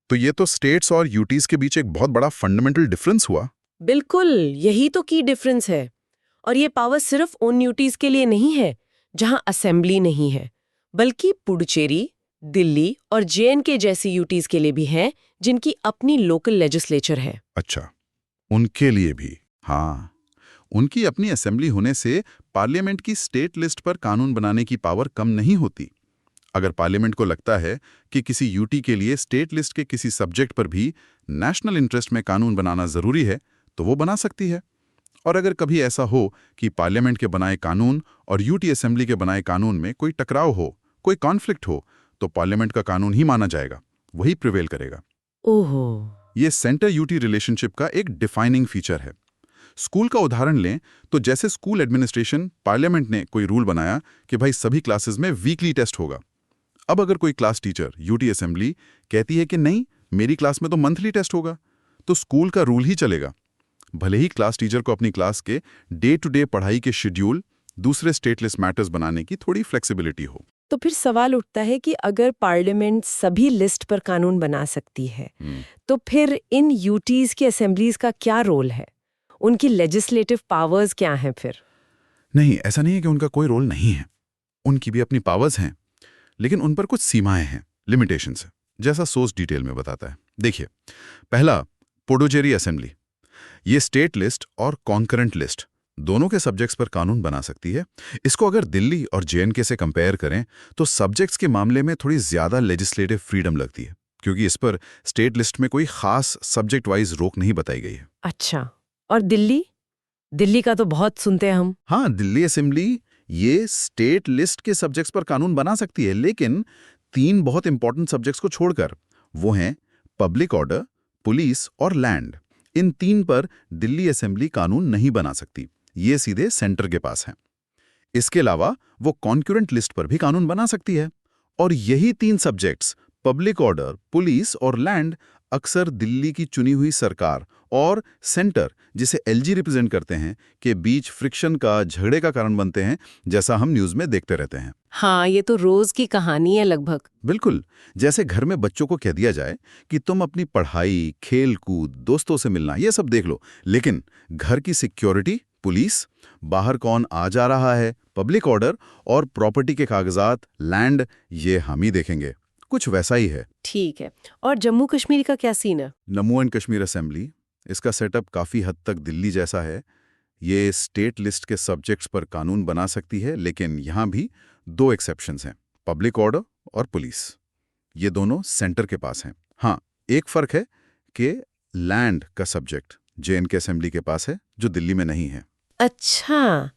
Speaker 1: तो ये तो स्टेट्स और यूटीज के बीच एक बहुत बड़ा फंडामेंटल डिफरेंस हुआ।
Speaker 2: बिल्कुल, यही तो की डिफरेंस है। और ये पावर सिर्फ उन यूटीज के लिए नहीं है जहां असेंबली नहीं है, बल्कि पुडुचेरी, दिल्ली और जेएनके जैसी यूटीज के लिए भी हैं जिनकी अपनी लोकल लेजिस्लेचर है।
Speaker 1: अच्छा, उनके लिए भी। हाँ, उनकी अपनी असेंबली होने से पार्लियामेंट की स्टेट लिस्ट पर कानून बनाने की पावर कम नहीं होती। अगर पार्लियामेंट को लगता है कि किसी यूटी के लिए स्टेट लिस्ट के किसी सब्जेक्ट पर भी नेशनल इंटरेस्ट में कानून बनाना जरूरी है, तो वो बना सकती है। और अगर कभी ऐसा हो कि पार्लियामेंट के बनाए कानून और यूटी असेंबली के बनाए कानून में कोई टकराव हो, कोई कॉन्फ्लिक्ट हो, तो पार्लियामेंट का कानून ही माना जाएगा, वही प्रिवेल करेगा।
Speaker 2: ओहो।
Speaker 1: ये सेंटर यूटी रिलेशनशिप का एक डिफाइनिंग फीचर है। स्कूल का उदाहरण लें तो जैसे स्कूल एडमिनिस्ट्रेशन, पार्लियामेंट ने कोई रूल बनाया कि भाई सभी क्लासेस में वीकली टेस्ट होगा। अब अगर कोई क्लास टीचर, यूटी असेंबली कहती है कि नहीं, मेरी क्लास में तो मंथली टेस्ट होगा, तो स्कूल का रूल ही चलेगा। भले ही क्लास टीचर को अपनी क्लास के डे टू डे पढ़ाई के शेड्यूल दूसरे स्टेट लिस्ट मैटर्स बनाने की थोड़ी फ्लेक्सिबिलिटी हो।
Speaker 2: तो फिर सवाल उठता है कि अगर पार्लियामेंट सभी लिस्ट पर कानून बना सकती है, तो फिर इन यूटीज की असेंबलीज का क्या रोल है? उनकी लेजिस्लेटिव पावर्स क्या हैं फिर?
Speaker 1: नहीं, ऐसा नहीं है कि उनका कोई रोल नहीं है। उनकी भी अपनी पावर्स हैं, लेकिन उन पर कुछ सीमाएं हैं, लिमिटेशंस हैं, जैसा सोर्स डिटेल में बताता है। देखिए, पहला, पुडुचेरी असेंबली। ये स्टेट लिस्ट और कॉन्करेंट लिस्ट दोनों के सब्जेक्ट्स पर कानून बना सकती है। इसको अगर दिल्ली और जेएनके से कंपेयर करें तो सब्जेक्ट्स के मामले में थोड़ी ज्यादा लेजिस्लेटिव फ्रीडम लगती है, क्योंकि इस पर स्टेट लिस्ट में कोई खास सब्जेक्ट वाइज रोक नहीं बताई गई है।
Speaker 2: अच्छा, और दिल्ली? दिल्ली का तो बहुत सुनते हैं हम।
Speaker 1: हाँ, दिल्ली असेंबली ये स्टेट लिस्ट के सब्जेक्ट्स पर कानून बना सकती है, लेकिन 3 बहुत इंपॉर्टेंट सब्जेक्ट्स को छोड़कर। वो हैं पब्लिक ऑर्डर, पुलिस और लैंड। इन 3 पर दिल्ली असेंबली कानून नहीं बना सकती, ये सीधे सेंटर के पास है। इसके अलावा वो कॉन्करेंट लिस्ट पर भी कानून बना सकती है, और यही 3 सब्जेक्ट्स, पब्लिक ऑर्डर, पुलिस और लैंड, अक्सर दिल्ली की चुनी हुई सरकार और सेंटर, जिसे एलजी रिप्रेजेंट करते हैं, के बीच फ्रिक्शन का, झगड़े का कारण बनते हैं, जैसा हम न्यूज में देखते रहते हैं।
Speaker 2: हाँ, ये तो रोज की कहानी है लगभग।
Speaker 1: बिल्कुल, जैसे घर में बच्चों को कह दिया जाए कि तुम अपनी पढ़ाई, खेल कूद, दोस्तों से मिलना, ये सब देख लो, लेकिन घर की सिक्योरिटी, पुलिस, बाहर कौन आ जा रहा है, पब्लिक ऑर्डर और प्रॉपर्टी के कागजात, लैंड, ये हम ही देखेंगे। कुछ वैसा ही है।
Speaker 2: ठीक है, और जम्मू कश्मीर का क्या सीन है?
Speaker 1: जम्मू एंड कश्मीर असेंबली, इसका सेटअप काफ़ी हद तक दिल्ली जैसा है। ये स्टेट लिस्ट के सब्जेक्ट्स पर कानून बना सकती है, लेकिन यहाँ भी 2 एक्सेप्शंस हैं, पब्लिक ऑर्डर और पुलिस। ये दोनों सेंटर के पास हैं। हाँ, एक फ़र्क है कि लैंड का सब्जेक्ट जेएनके असेंबली के पास है, जो दिल्ली में नहीं है।
Speaker 2: अच्छा,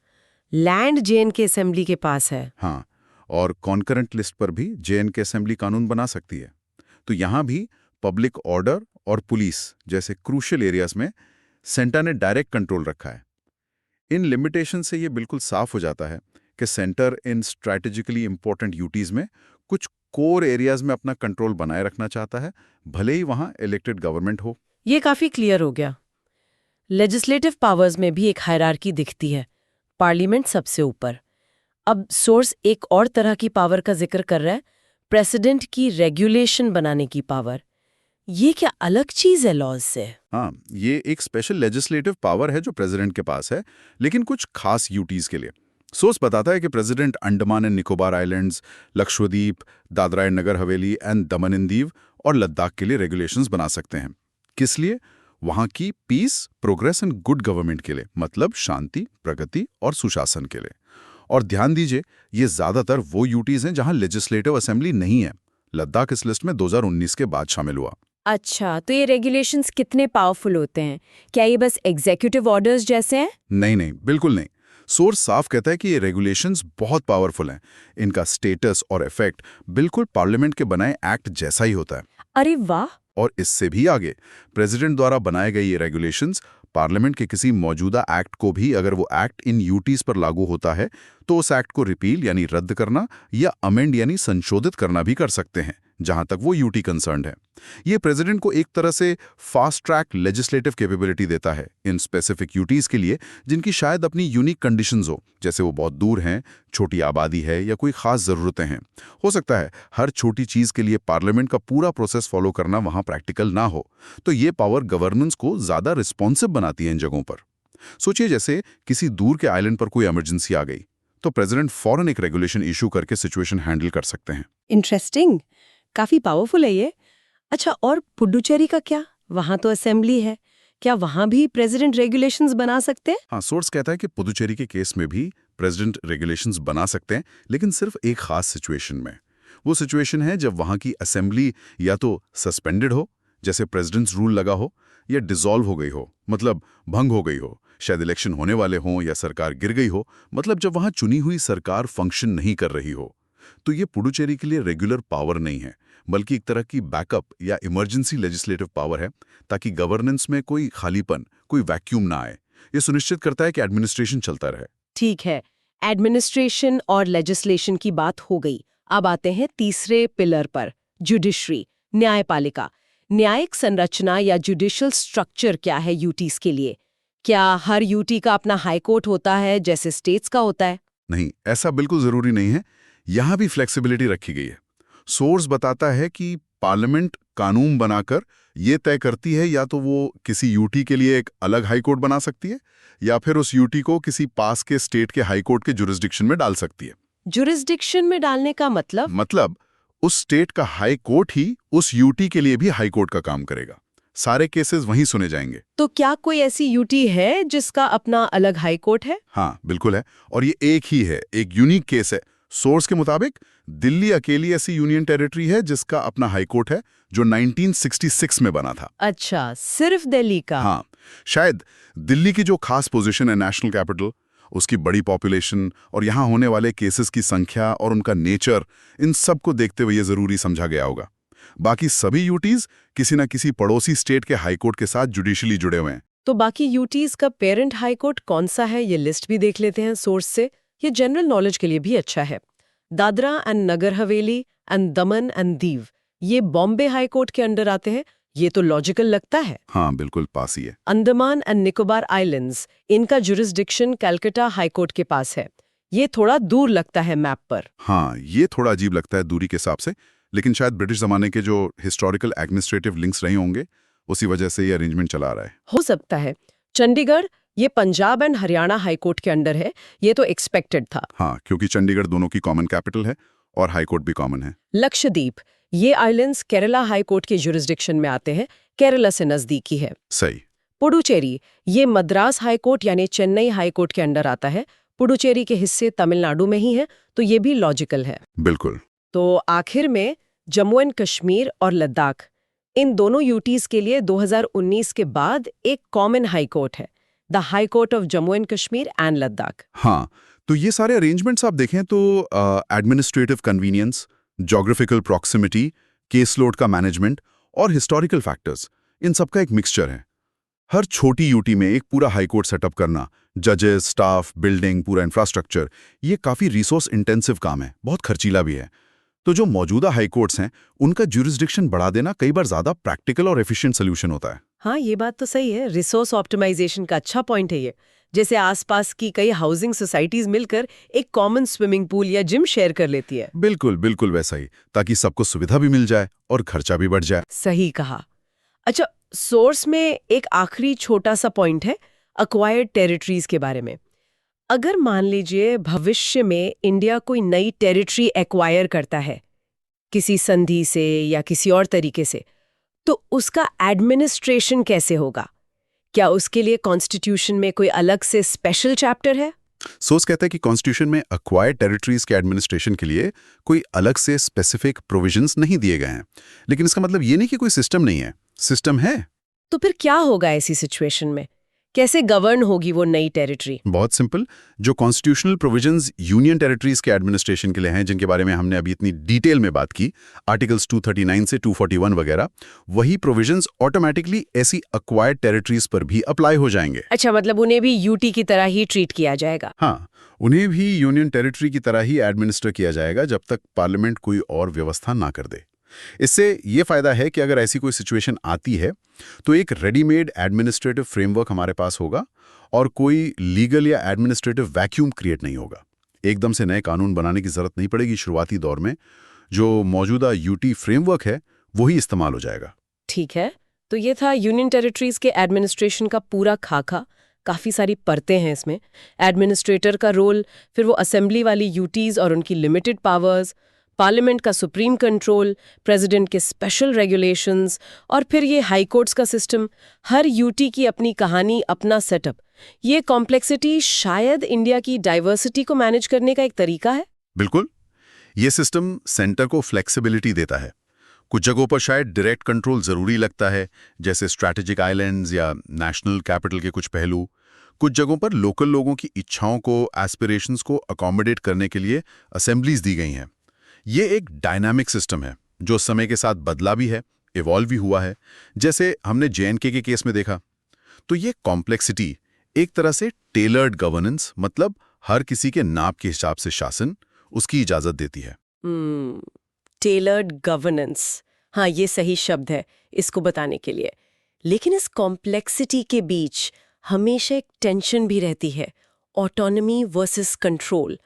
Speaker 2: लैंड जेएनके असेंबली के पास है।
Speaker 1: हाँ, और कॉन्करेंट लिस्ट पर भी जेएनके असेंबली कानून बना सकती है। तो यहाँ भी पब्लिक ऑर्डर और पुलिस जैसे क्रूशियल एरियाज में सेंटर ने डायरेक्ट कंट्रोल रखा है। इन लिमिटेशन से ये बिल्कुल साफ हो जाता है कि सेंटर इन स्ट्रैटेजिकली इंपॉर्टेंट यूटीज में कुछ कोर एरियाज में अपना कंट्रोल बनाए रखना चाहता है, भले ही वहाँ इलेक्टेड गवर्नमेंट हो।
Speaker 2: ये काफी क्लियर हो गया। लेजिस्लेटिव पावर्स में भी एक हायरार्की दिखती है, पार्लियामेंट सबसे ऊपर। अब सोर्स एक और तरह की पावर का जिक्र कर रहा है, प्रेसिडेंट की रेगुलेशन बनाने की पावर। ये क्या अलग चीज है लॉज से?
Speaker 1: हाँ, ये एक स्पेशल लेजिस्लेटिव पावर है जो प्रेसिडेंट के पास है, लेकिन कुछ खास यूटीज के लिए। सोर्स बताता है कि president Andaman and Nicobar islands, Lakshadweep, Dadra and Nagar Haveli and Daman and Diu और लद्दाख के लिए रेगुलेशंस बना सकते हैं। किस लिए? वहां की peace, progress and good government के लिए, मतलब शांति, प्रगति और सुशासन के लिए। और ध्यान दीजिए, ये ज्यादातर वो यूटीज हैं जहां लेजिस्लेटिव असेंबली नहीं है। लद्दाख इस लिस्ट में 2019 के बाद शामिल हुआ।
Speaker 2: अच्छा, तो ये रेगुलेशंस कितने पावरफुल होते हैं? क्या ये बस एग्जीक्यूटिव ऑर्डर्स जैसे हैं?
Speaker 1: नहीं नहीं, बिल्कुल नहीं। सोर्स साफ कहता है कि ये रेगुलेशंस बहुत पावरफुल हैं। इनका स्टेटस और इफेक्ट बिल्कुल पार्लियामेंट के बनाए एक्ट जैसा ही होता है।
Speaker 2: अरे वाह!
Speaker 1: और इससे भी आगे, प्रेसिडेंट द्वारा बनाए गए ये रेगुलेशंस पार्लियामेंट के किसी मौजूदा एक्ट को भी, अगर वो एक्ट इन यूटीज पर लागू होता है, तो उस एक्ट को रिपील यानी रद्द करना या अमेंड यानी संशोधित करना भी कर सकते हैं, जहां तक वो यूटी कंसर्न्ड है। ये प्रेसिडेंट को एक तरह से फास्ट ट्रैक लेजिस्लेटिव कैपेबिलिटी देता है इन स्पेसिफिक यूटीज के लिए, जिनकी शायद अपनी यूनिक कंडीशंस हो, जैसे वो बहुत दूर हैं, छोटी आबादी है या कोई खास ज़रूरतें हैं। हो सकता है हर छोटी चीज़ के लिए पार्लियामेंट का पूरा प्रोसेस फॉलो करना वहाँ प्रैक्टिकल ना हो, तो ये पावर गवर्नेंस को ज़्यादा रिस्पॉन्सिव बनाती है इन जगहों पर। सोचिए, जैसे किसी दूर के आइलैंड पर कोई इमरजेंसी आ गई, तो प्रेसिडेंट फौरन एक रेगुलेशन इशू करके सिचुएशन हैंडल कर सकते हैं।
Speaker 2: इंटरेस्टिंग, काफी पावरफुल है ये। अच्छा, और पुडुचेरी का क्या? वहां तो असेंबली है, क्या वहां भी प्रेसिडेंट रेगुलेशंस बना सकते हैं?
Speaker 1: हाँ, सोर्स कहता है कि पुदुचेरी के केस में भी प्रेसिडेंट रेगुलेशंस बना सकते हैं, लेकिन सिर्फ एक खास सिचुएशन में। वो सिचुएशन है जब वहां की असेंबली या तो सस्पेंडेड हो, जैसे प्रेसिडेंट्स रूल लगा हो, या डिसॉल्व हो गई हो, मतलब भंग हो गई हो, शायद इलेक्शन होने वाले हों या सरकार गिर गई हो, मतलब जब वहां चुनी हुई सरकार फंक्शन नहीं कर रही हो। तो ये पुडुचेरी के लिए रेगुलर पावर नहीं है, बल्कि एक तरह की बैकअप या इमरजेंसी लेजिस्लेटिव पावर है, ताकि गवर्नेंस में कोई खालीपन, कोई वैक्यूम ना आए। ये सुनिश्चित करता है कि एडमिनिस्ट्रेशन चलता रहे।
Speaker 2: ठीक है, एडमिनिस्ट्रेशन और लेजिस्लेशन की बात हो गई। अब आते हैं तीसरे पिलर पर, जुडिशरी, न्यायपालिका। न्यायिक संरचना या जुडिशियल स्ट्रक्चर क्या है यूटीज के लिए? क्या हर यूटी का अपना हाई कोर्ट होता है जैसे स्टेट्स का होता है?
Speaker 1: नहीं, ऐसा बिल्कुल जरूरी नहीं है। यहां भी फ्लेक्सिबिलिटी रखी गई है। सोर्स बताता है कि पार्लियामेंट कानून बनाकर ये तय करती है या तो वो किसी यूटी के लिए एक अलग हाई कोर्ट बना सकती है या फिर उस यूटी को किसी पास के स्टेट के हाई कोर्ट के जुरिस्डिक्शन में डाल सकती है।
Speaker 2: जुरिस्डिक्शन में डालने का मतलब
Speaker 1: उस स्टेट का हाई कोर्ट ही उस यूटी के लिए भी हाई कोर्ट का काम करेगा। सारे केसेस वहीं सुने जाएंगे।
Speaker 2: तो क्या कोई ऐसी यूटी है जिसका अपना अलग हाई कोर्ट है?
Speaker 1: हाँ, बिल्कुल है, और ये एक ही है, एक यूनिक केस है। सोर्स के मुताबिक दिल्ली अकेली ऐसी यूनियन टेरिटरी है जिसका अपना हाई कोर्ट है, जो 1966 में बना था।
Speaker 2: अच्छा, सिर्फ दिल्ली का?
Speaker 1: हाँ, शायद दिल्ली की जो खास पोजीशन है नेशनल कैपिटल, उसकी बड़ी पॉपुलेशन और यहाँ होने वाले केसेस की संख्या और उनका नेचर, इन सब को देखते हुए ये जरूरी समझा गया होगा। बाकी सभी यूटीज किसी न किसी पड़ोसी स्टेट के हाई कोर्ट के साथ जुडिशली जुड़े हुए हैं।
Speaker 2: तो बाकी यूटीज का पेरेंट हाई कोर्ट कौन सा है, ये लिस्ट भी देख लेते हैं सोर्स से। ये जनरल नॉलेज के लिए भी अच्छा है। Dadra and Nagar Haveli and Daman and Diu, ये बॉम्बे हाई कोर्ट के अंडर आते हैं। ये तो लॉजिकल लगता है।
Speaker 1: हाँ, बिल्कुल पास ही है।
Speaker 2: अंडमान एंड निकोबार आइलैंड्स, इनका जुरिस्डिक्शन कलकत्ता हाई कोर्ट के पास है। ये थोड़ा दूर लगता है मैप पर।
Speaker 1: हाँ, ये थोड़ा अजीब लगता है दूरी के हिसाब से, लेकिन शायद ब्रिटिश जमाने के जो हिस्टोरिकल एडमिनिस्ट्रेटिव लिंक्स रहे होंगे, उसी वजह से ये अरेंजमेंट चला रहा है।
Speaker 2: हो सकता है। चंडीगढ़, ये Punjab and Haryana high court के अंडर है। ये तो एक्सपेक्टेड था।
Speaker 1: हाँ, क्योंकि चंडीगढ़ दोनों की कॉमन कैपिटल है और हाई कोर्ट भी कॉमन है।
Speaker 2: लक्षद्वीप, ये आइलैंड्स केरला हाई कोर्ट के जुरिस्डिक्शन में आते हैं। केरला से नजदीकी है।
Speaker 1: सही।
Speaker 2: पुडुचेरी, ये मद्रास हाई कोर्ट यानी चेन्नई हाई कोर्ट के अंडर आता है। पुडुचेरी के हिस्से तमिलनाडु में ही है, तो ये भी लॉजिकल है।
Speaker 1: बिल्कुल।
Speaker 2: तो आखिर में जम्मू एंड कश्मीर और लद्दाख, इन दोनों यूटीज के लिए 2019 के बाद एक कॉमन हाई कोर्ट है, the high court of Jammu and Kashmir and Ladakh.
Speaker 1: हाँ, तो ये सारे अरेंजमेंट्स आप देखें तो administrative convenience, geographical proximity, case load का मैनेजमेंट और हिस्टोरिकल फैक्टर्स, इन सबका एक मिक्सचर है। हर छोटी यूटी में एक पूरा हाई कोर्ट सेटअप करना, जजेस, स्टाफ, बिल्डिंग, पूरा इंफ्रास्ट्रक्चर, ये काफ़ी रिसोर्स इंटेंसिव काम है, बहुत खर्चीला भी है। तो जो मौजूदा हाई कोर्ट्स हैं, उनका ज्यूरिसडिक्शन बढ़ा देना कई बार ज़्यादा प्रैक्टिकल और एफिशिएंट सोल्यूशन होता है।
Speaker 2: हाँ, ये बात तो सही है। रिसोर्स ऑप्टिमाइजेशन का अच्छा पॉइंट है ये। जैसे आसपास की कई हाउसिंग सोसाइटीज मिलकर एक कॉमन स्विमिंग पूल या जिम शेयर कर लेती है।
Speaker 1: बिल्कुल बिल्कुल वैसा ही, ताकि सबको सुविधा भी मिल जाए और खर्चा भी बढ़ जाए।
Speaker 2: सही कहा। अच्छा, सोर्स में एक आखिरी छोटा सा पॉइंट है अक्वायर्ड टेरिटरीज के बारे में। अगर मान लीजिए भविष्य में इंडिया कोई नई टेरिटरी एक्वायर करता है, किसी संधि से या किसी और तरीके से, तो उसका एडमिनिस्ट्रेशन कैसे होगा? क्या उसके लिए कॉन्स्टिट्यूशन में कोई अलग से स्पेशल चैप्टर है?
Speaker 1: सोर्स कहता है कि कॉन्स्टिट्यूशन में अक्वायर्ड टेरिटरीज के एडमिनिस्ट्रेशन के लिए कोई अलग से स्पेसिफिक प्रोविजंस नहीं दिए गए हैं, लेकिन इसका मतलब ये नहीं कि कोई सिस्टम नहीं है। सिस्टम है।
Speaker 2: तो फिर क्या होगा ऐसी सिचुएशन में? कैसे गवर्न होगी वो नई टेरिटरी?
Speaker 1: बहुत सिंपल, जो कॉन्स्टिट्यूशनल प्रोविजंस यूनियन टेरिटरीज के एडमिनिस्ट्रेशन के लिए हैं, जिनके बारे में हमने अभी इतनी डिटेल में बात की, आर्टिकल्स 239 से 241 वगैरह, वही प्रोविजंस ऑटोमेटिकली ऐसी अक्वायर्ड टेरिटरीज पर भी अप्लाई हो जाएंगे।
Speaker 2: अच्छा, मतलब उन्हें भी यूटी की तरह ही ट्रीट किया जाएगा?
Speaker 1: हाँ, उन्हें भी यूनियन टेरिटरी की तरह ही एडमिनिस्टर किया जाएगा जब तक पार्लियामेंट कोई और व्यवस्था ना कर दे। इससे ये फायदा है कि अगर ऐसी कोई सिचुएशन आती है तो एक रेडीमेड एडमिनिस्ट्रेटिव फ्रेमवर्क हमारे पास होगा और कोई लीगल या एडमिनिस्ट्रेटिव वैक्यूम क्रिएट नहीं होगा। एकदम से नए कानून बनाने की जरूरत नहीं पड़ेगी। शुरुआती दौर में जो मौजूदा यूटी फ्रेमवर्क है वही इस्तेमाल हो जाएगा।
Speaker 2: ठीक है, तो ये था यूनियन टेरिटरीज के एडमिनिस्ट्रेशन का पूरा खाका। काफ़ी सारी परतें हैं इसमें। एडमिनिस्ट्रेटर का रोल, फिर वो असेंबली वाली यूटीज और उनकी लिमिटेड पावर्स, पार्लियामेंट का सुप्रीम कंट्रोल, प्रेसिडेंट के स्पेशल रेगुलेशंस, और फिर ये हाई कोर्ट्स का सिस्टम। हर यूटी की अपनी कहानी, अपना सेटअप। ये कॉम्प्लेक्सिटी शायद इंडिया की डाइवर्सिटी को मैनेज करने का एक तरीका है।
Speaker 1: बिल्कुल, ये सिस्टम सेंटर को फ्लेक्सिबिलिटी देता है। कुछ जगहों पर शायद डायरेक्ट कंट्रोल जरूरी लगता है, जैसे स्ट्रैटेजिक आइलैंड्स या नेशनल कैपिटल के कुछ पहलू। कुछ जगहों पर लोकल लोगों की इच्छाओं को, एस्पिरेशंस को अकोमोडेट करने के लिए असेंबलीज दी गई हैं। ये एक डायनामिक सिस्टम है जो समय के साथ बदला भी है, इवॉल्व भी हुआ है, जैसे हमने जेएनके के केस में देखा। तो ये कॉम्प्लेक्सिटी एक तरह से टेलर्ड गवर्नेंस, मतलब हर किसी के नाप के हिसाब से शासन, उसकी इजाजत देती है।
Speaker 2: टेलर्ड गवर्नेंस, हाँ, ये सही शब्द है इसको बताने के लिए। लेकिन इस कॉम्प्लेक्सिटी के बीच हमेशा एक टेंशन भी रहती है, ऑटोनॉमी वर्सेस कंट्रोल।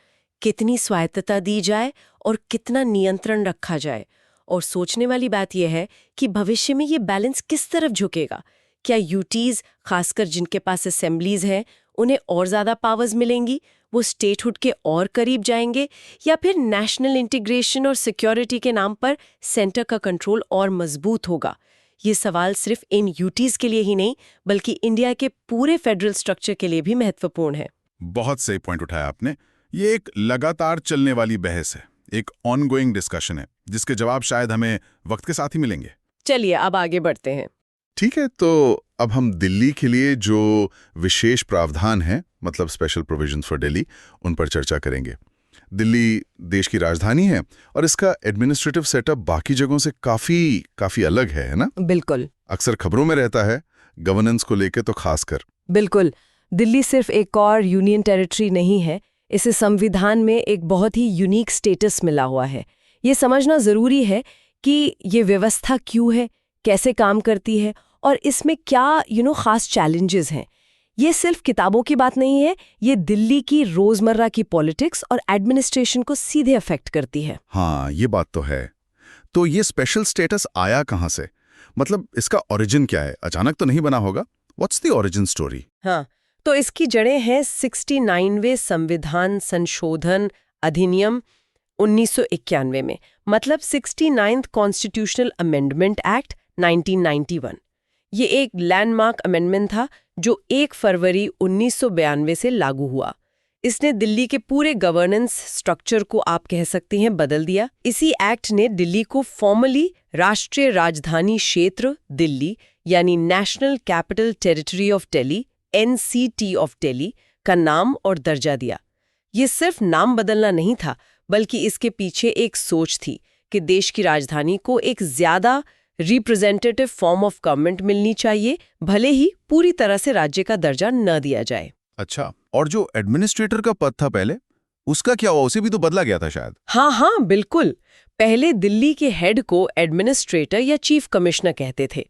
Speaker 2: कितनी स्वायत्तता दी जाए और कितना नियंत्रण रखा जाए। और सोचने वाली बात यह है कि भविष्य में ये बैलेंस किस तरफ झुकेगा। क्या यूटीज, खासकर जिनके पास असेंबलीज हैं, उन्हें और ज़्यादा पावर्स मिलेंगी, वो स्टेटहुड के और करीब जाएंगे, या फिर नेशनल इंटीग्रेशन और सिक्योरिटी के नाम पर सेंटर का कंट्रोल और मजबूत होगा। ये सवाल सिर्फ इन यूटीज के लिए ही नहीं बल्कि इंडिया के पूरे फेडरल स्ट्रक्चर के लिए भी महत्वपूर्ण है।
Speaker 1: बहुत सही पॉइंट उठाया आपने। ये एक लगातार चलने वाली बहस है, एक ऑनगोइंग डिस्कशन है, जिसके जवाब शायद हमें वक्त के साथ ही मिलेंगे।
Speaker 2: चलिए अब आगे बढ़ते हैं।
Speaker 1: ठीक है, तो अब हम दिल्ली के लिए जो विशेष प्रावधान हैं, मतलब स्पेशल प्रोविजंस फॉर दिल्ली, उन पर चर्चा करेंगे। दिल्ली देश की राजधानी है और इसका एडमिनिस्ट्रेटिव सेटअप बाकी जगहों से काफी अलग है ना?
Speaker 2: बिल्कुल।
Speaker 1: अक्सर खबरों में रहता है, गवर्नेंस को लेके तो खासकर।
Speaker 2: बिल्कुल। दिल्ली सिर्फ एक और यूनियन टेरिटरी नहीं है, इसे संविधान में एक बहुत ही यूनिक स्टेटस मिला हुआ है। ये समझना जरूरी है कि ये व्यवस्था क्यों है, कैसे काम करती है और इसमें क्या खास चैलेंजेस हैं। ये सिर्फ किताबों की बात नहीं है, ये दिल्ली की रोजमर्रा की पॉलिटिक्स और एडमिनिस्ट्रेशन को सीधे अफेक्ट करती है।
Speaker 1: हाँ, ये बात तो है। तो ये स्पेशल स्टेटस आया कहाँ से? मतलब इसका ओरिजिन क्या है? अचानक तो नहीं बना होगा। What's the origin story?
Speaker 2: हाँ, तो इसकी जड़ें हैं 69वें संविधान संशोधन अधिनियम 1991 में, मतलब 69th कॉन्स्टिट्यूशनल अमेंडमेंट एक्ट 1991। ये एक लैंडमार्क अमेंडमेंट था जो 1 फरवरी 1992 से लागू हुआ। इसने दिल्ली के पूरे गवर्नेंस स्ट्रक्चर को आप कह सकते हैं बदल दिया। इसी एक्ट ने दिल्ली को फॉर्मली राष्ट्रीय राजधानी क्षेत्र दिल्ली यानी national capital territory of Delhi NCT of Delhi का नाम और दर्जा दिया। ये सिर्फ नाम बदलना नहीं था बल्कि इसके पीछे एक सोच थी कि देश की राजधानी को एक ज्यादा रिप्रेजेंटेटिव फॉर्म ऑफ गवर्नमेंट मिलनी चाहिए, भले ही पूरी तरह से राज्य का दर्जा न दिया जाए।
Speaker 1: अच्छा, और जो एडमिनिस्ट्रेटर का पद था पहले, उसका क्या हुआ? उसे भी तो बदला गया था शायद।
Speaker 2: हाँ, बिल्कुल। पहले दिल्ली के हेड को एडमिनिस्ट्रेटर या चीफ कमिश्नर कहते थे।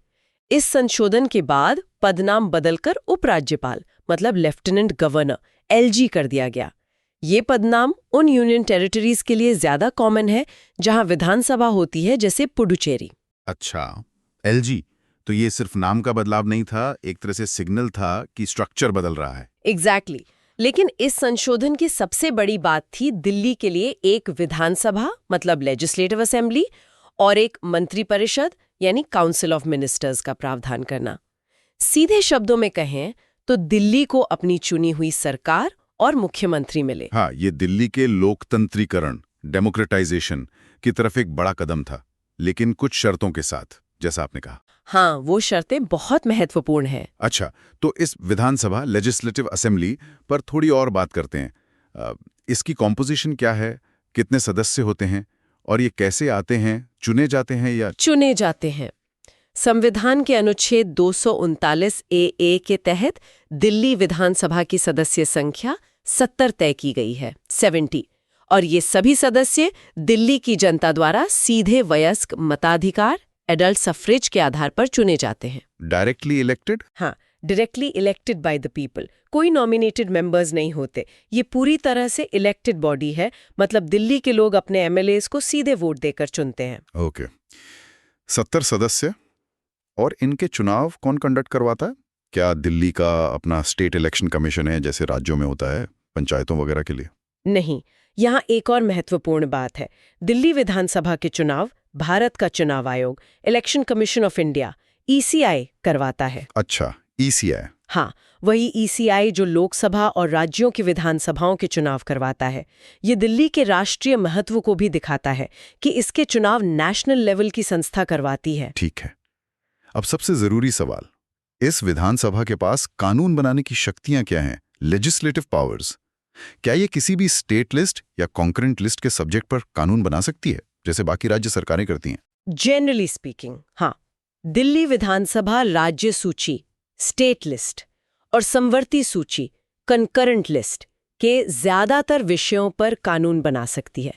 Speaker 2: इस संशोधन के बाद पदनाम बदलकर उपराज्यपाल मतलब लेफ्टिनेंट गवर्नर LG कर दिया गया। ये पदनाम उन यूनियन टेरिटरीज के लिए ज्यादा कॉमन है जहां विधानसभा होती है, जैसे पुडुचेरी।
Speaker 1: अच्छा, LG, तो ये सिर्फ नाम का बदलाव नहीं था, एक तरह से सिग्नल था कि स्ट्रक्चर बदल रहा है।
Speaker 2: एग्जैक्टली। लेकिन इस संशोधन की सबसे बड़ी बात थी दिल्ली के लिए एक विधानसभा मतलब लेजिस्लेटिव असेंबली और एक मंत्रिपरिषद यानी काउंसिल ऑफ मिनिस्टर्स का प्रावधान करना। सीधे शब्दों में कहें तो दिल्ली को अपनी चुनी हुई सरकार और मुख्यमंत्री मिले।
Speaker 1: हाँ, ये दिल्ली के लोकतंत्रीकरण, डेमोक्रेटाइजेशन की तरफ एक बड़ा कदम था, लेकिन कुछ शर्तों के साथ, जैसा आपने कहा।
Speaker 2: हाँ, वो शर्तें बहुत महत्वपूर्ण हैं।
Speaker 1: अच्छा, तो इस विधानसभा लेजिस्लेटिव असेंबली पर थोड़ी और बात करते हैं। इसकी कॉम्पोजिशन क्या है, कितने सदस्य होते हैं और ये कैसे आते हैं, चुने जाते हैं या
Speaker 2: चुने जाते हैं? संविधान के अनुच्छेद 239 AA के तहत दिल्ली विधानसभा की सदस्य संख्या 70 तय की गई है, 70, और ये सभी सदस्य दिल्ली की जनता द्वारा सीधे वयस्क मताधिकार एडल्ट सफ्रेज के आधार पर चुने जाते हैं।
Speaker 1: Directly elected?
Speaker 2: हाँ, directly elected by the people. कोई नॉमिनेटेड मेंबर्स नहीं होते। ये पूरी तरह से इलेक्टेड बॉडी है, मतलब दिल्ली के लोग अपने MLAs को सीधे वोट देकर चुनते हैं।
Speaker 1: ओके, 70 सदस्य, और इनके चुनाव कौन कंडक्ट करवाता है? क्या दिल्ली का अपना स्टेट इलेक्शन कमीशन है जैसे राज्यों में होता है पंचायतों वगैरह के लिए?
Speaker 2: नहीं, यहाँ एक और महत्वपूर्ण बात है। दिल्ली विधानसभा के चुनाव भारत का चुनाव आयोग, election commission of India ECI करवाता है।
Speaker 1: अच्छा, ECI?
Speaker 2: हाँ, वही ECI जो लोकसभा और राज्यों की विधानसभाओं के चुनाव करवाता है। ये दिल्ली के राष्ट्रीय महत्व को भी दिखाता है कि इसके चुनाव नेशनल लेवल की संस्था करवाती है।
Speaker 1: ठीक है, अब सबसे जरूरी सवाल, इस विधानसभा के पास कानून बनाने की शक्तियां क्या हैं, लेजिस्लेटिव पावर्स? क्या ये किसी भी स्टेट लिस्ट या कॉन्करेंट लिस्ट के सब्जेक्ट पर कानून बना सकती है जैसे बाकी राज्य सरकारें करती हैं?
Speaker 2: जनरली स्पीकिंग, हाँ। दिल्ली विधानसभा राज्य सूची स्टेट लिस्ट और समवर्ती सूची कंकरेंट लिस्ट के ज्यादातर विषयों पर कानून बना सकती है।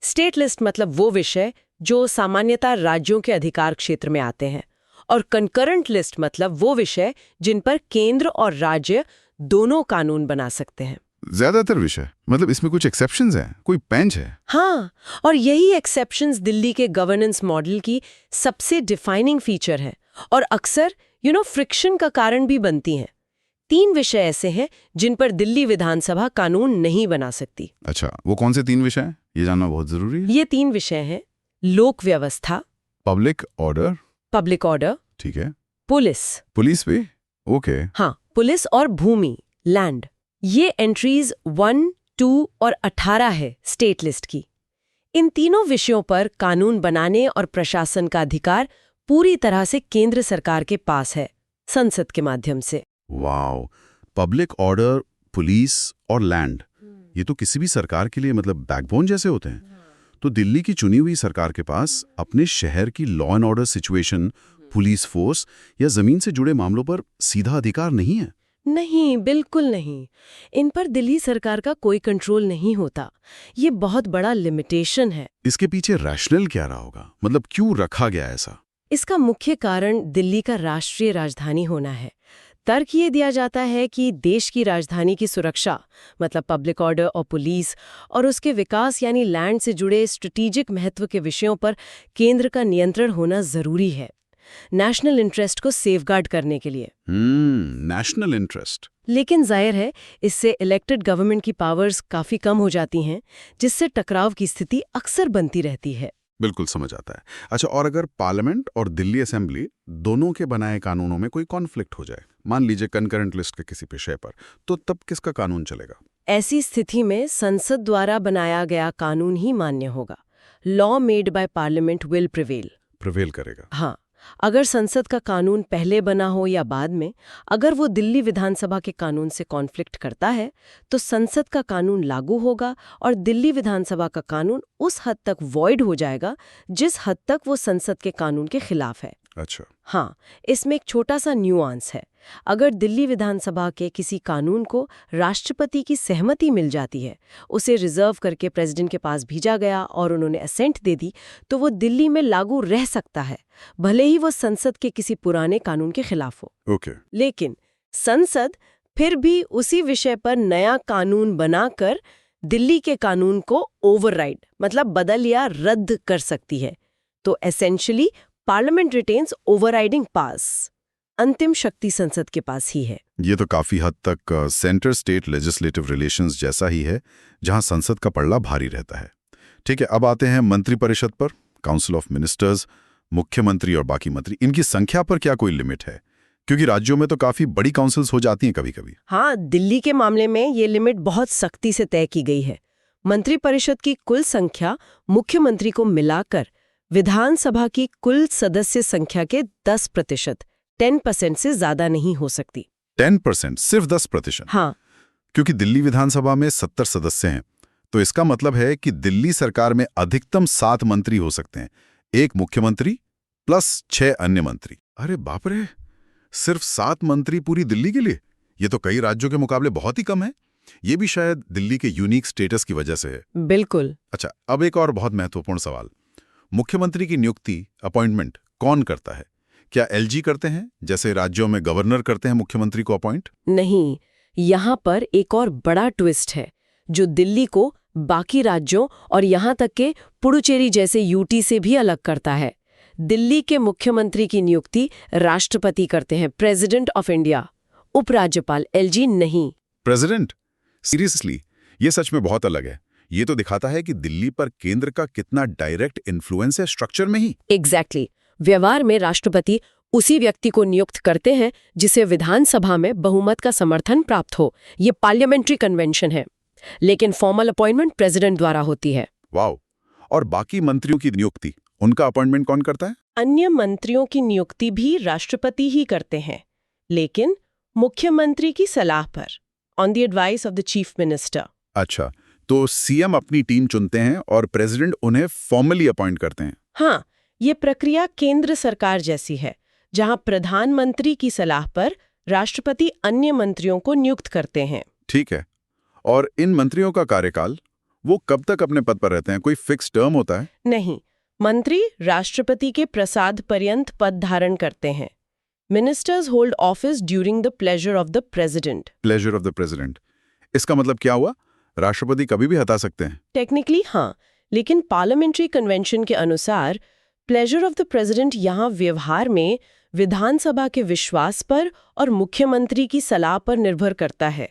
Speaker 2: स्टेट लिस्ट मतलब वो विषय जो सामान्यतः राज्यों के अधिकार क्षेत्र में आते हैं, और कंकरेंट लिस्ट मतलब वो विषय जिन पर केंद्र और राज्य दोनों कानून बना सकते हैं।
Speaker 1: ज्यादातर विषय, मतलब इसमें कुछ एक्सेप्शंस हैं, कोई पेंच है?
Speaker 2: हाँ, और यही एक्सेप्शंस दिल्ली के गवर्नेंस मॉडल की सबसे डिफाइनिंग फीचर है और अक्सर फ्रिक्शन का कारण भी बनती हैं। 3 विषय ऐसे हैं जिन पर दिल्ली विधानसभा कानून नहीं बना सकती।
Speaker 1: अच्छा, वो कौन से 3 विषय हैं? ये जानना बहुत जरूरी है।
Speaker 2: ये 3 विषय हैं लोक व्यवस्था,
Speaker 1: पब्लिक ऑर्डर, ठीक है, पुलिस भी, ओके,
Speaker 2: हाँ, पुलिस और भूमि, लैंड। ये एंट्रीज 1, 2 और 18 है स्टेट लिस्ट की। इन तीनों विषयों पर कानून बनाने और प्रशासन का अधिकार पूरी तरह से केंद्र सरकार के पास है, संसद के माध्यम से।
Speaker 1: वाओ, पब्लिक ऑर्डर, पुलिस और लैंड, ये तो किसी भी सरकार के लिए मतलब बैकबोन जैसे होते हैं। तो दिल्ली की चुनी हुई सरकार के पास अपने शहर की law and order situation, police force या जमीन से जुड़े मामलों पर सीधा अधिकार नहीं है?
Speaker 2: नहीं, बिल्कुल नहीं। इन पर दिल्ली सरकार का कोई कंट्रोल नहीं होता। ये बहुत बड़ा लिमिटेशन है।
Speaker 1: इसके पीछे रैशनल क्या रहा होगा, मतलब क्यों रखा गया ऐसा?
Speaker 2: इसका मुख्य कारण दिल्ली का राष्ट्रीय राजधानी होना है। तर्क ये दिया जाता है कि देश की राजधानी की सुरक्षा, मतलब पब्लिक ऑर्डर और पुलिस, और उसके विकास यानी लैंड से जुड़े स्ट्रेटेजिक महत्व के विषयों पर केंद्र का नियंत्रण होना जरूरी है, नेशनल इंटरेस्ट को सेफगार्ड करने के लिए।
Speaker 1: National interest.
Speaker 2: लेकिन जाहिर है इससे इलेक्टेड गवर्नमेंट की पावर्स काफी कम हो जाती हैं, जिससे टकराव की स्थिति अक्सर बनती रहती है।
Speaker 1: बिल्कुल समझ आता है। अच्छा, और अगर पार्लियामेंट और दिल्ली असेंबली दोनों के बनाए कानूनों में कोई कॉन्फ्लिक्ट हो जाए, मान लीजिए कंकरेंट लिस्ट के किसी विषय पर, तो तब किसका कानून चलेगा?
Speaker 2: ऐसी स्थिति में संसद द्वारा बनाया गया कानून ही मान्य होगा। Law made by parliament will
Speaker 1: prevail करेगा।
Speaker 2: हाँ, अगर संसद का कानून पहले बना हो या बाद में, अगर वो दिल्ली विधानसभा के कानून से कॉन्फ्लिक्ट करता है, तो संसद का कानून लागू होगा और दिल्ली विधानसभा का कानून उस हद तक वॉइड हो जाएगा जिस हद तक वो संसद के कानून के खिलाफ है।
Speaker 1: अच्छा।
Speaker 2: हाँ, इसमें एक छोटा सा न्यूआंस है। अगर दिल्ली विधानसभा के किसी कानून को राष्ट्रपति की सहमति मिल जाती है, उसे रिजर्व करके प्रेसिडेंट के पास भेजा गया और उन्होंने असेंट दे दी, तो वो दिल्ली में लागू रह सकता है, भले ही वो संसद के किसी पुराने कानून के खिलाफ हो।
Speaker 1: ओके।
Speaker 2: लेकिन संसद फिर भी उसी विषय पर नया कानून बनाकर दिल्ली के कानून को ओवरराइड, मतलब बदल या रद्द कर सकती है। तो एसेंशियली पार्लियामेंट रिटेन्स ओवरराइडिंग पास। अंतिम शक्ति संसद के पास ही है।
Speaker 1: ये तो काफी हद तक सेंटर स्टेट लेजिस्लेटिव रिलेशंस जैसा ही है, जहां संसद का पल्ला भारी रहता है। ठीक है, अब आते हैं मंत्रिपरिषद पर। काउंसिल ऑफ मिनिस्टर्स, मुख्यमंत्री और बाकी मंत्री, इनकी संख्या पर क्या कोई लिमिट है? क्योंकि राज्यों में तो काफी बड़ी काउंसिल्स हो जाती हैं कभी-कभी।
Speaker 2: हाँ, दिल्ली के मामले में ये लिमिट बहुत सख्ती से तय की गई है। मंत्रिपरिषद की कुल संख्या मुख्यमंत्री को मिलाकर विधानसभा की कुल सदस्य संख्या के 10%, 10% से ज्यादा नहीं हो सकती।
Speaker 1: 10%, सिर्फ 10%?
Speaker 2: हाँ,
Speaker 1: क्योंकि दिल्ली विधानसभा में 70 सदस्य हैं, तो इसका मतलब है कि दिल्ली सरकार में अधिकतम 7 मंत्री हो सकते हैं, एक मुख्यमंत्री प्लस 6 अन्य मंत्री। अरे बाप रे, सिर्फ 7 मंत्री पूरी दिल्ली के लिए? ये तो कई राज्यों के मुकाबले बहुत ही कम है। ये भी शायद दिल्ली के यूनिक स्टेटस की वजह से है।
Speaker 2: बिल्कुल।
Speaker 1: अच्छा, अब एक और बहुत महत्वपूर्ण सवाल। मुख्यमंत्री की नियुक्ति, अपॉइंटमेंट कौन करता है? क्या एलजी करते हैं, जैसे राज्यों में गवर्नर करते हैं मुख्यमंत्री को अपॉइंट?
Speaker 2: नहीं, यहाँ पर एक और बड़ा ट्विस्ट है जो दिल्ली को बाकी राज्यों और यहाँ तक के पुडुचेरी जैसे यूटी से भी अलग करता है। दिल्ली के मुख्यमंत्री की नियुक्ति राष्ट्रपति करते हैं, प्रेसिडेंट ऑफ इंडिया, उपराज्यपाल, एलजी नहीं।
Speaker 1: प्रेसिडेंट? सीरियसली? ये सच में बहुत अलग है। ये तो दिखाता है कि दिल्ली पर केंद्र का कितना डायरेक्ट इन्फ्लुएंस है स्ट्रक्चर में ही।
Speaker 2: एग्जैक्टली। व्यवहार में राष्ट्रपति उसी व्यक्ति को नियुक्त करते हैं जिसे विधानसभा में बहुमत का समर्थन प्राप्त हो। ये पार्लियामेंट्री कन्वेंशन है, लेकिन फॉर्मल अपॉइंटमेंट प्रेसिडेंट द्वारा होती है।
Speaker 1: वाओ। और बाकी मंत्रियों की नियुक्ति, उनका अपॉइंटमेंट कौन करता है?
Speaker 2: अन्य मंत्रियों की नियुक्ति भी राष्ट्रपति ही करते हैं, लेकिन मुख्यमंत्री की सलाह पर, on the advice of the chief minister.
Speaker 1: अच्छा, तो सीएम अपनी टीम चुनते हैं और प्रेसिडेंट उन्हें फॉर्मली अपॉइंट करते हैं।
Speaker 2: हाँ, ये प्रक्रिया केंद्र सरकार जैसी है, जहां प्रधानमंत्री की सलाह पर राष्ट्रपति अन्य मंत्रियों को नियुक्त करते हैं।
Speaker 1: ठीक है, और इन मंत्रियों का कार्यकाल, वो कब तक अपने पद पर रहते हैं? कोई फिक्स टर्म होता है?
Speaker 2: नहीं, मंत्री राष्ट्रपति के प्रसाद पर्यंत पद धारण करते हैं। Ministers hold office during the pleasure of the president.
Speaker 1: Pleasure of the president. इसका मतलब क्या हुआ? राष्ट्रपति कभी भी हटा सकते हैं?
Speaker 2: टेक्निकली हाँ, लेकिन पार्लियामेंट्री कन्वेंशन के अनुसार प्लेजर ऑफ द प्रेसिडेंट यहाँ व्यवहार में विधानसभा के विश्वास पर और मुख्यमंत्री की सलाह पर निर्भर करता है।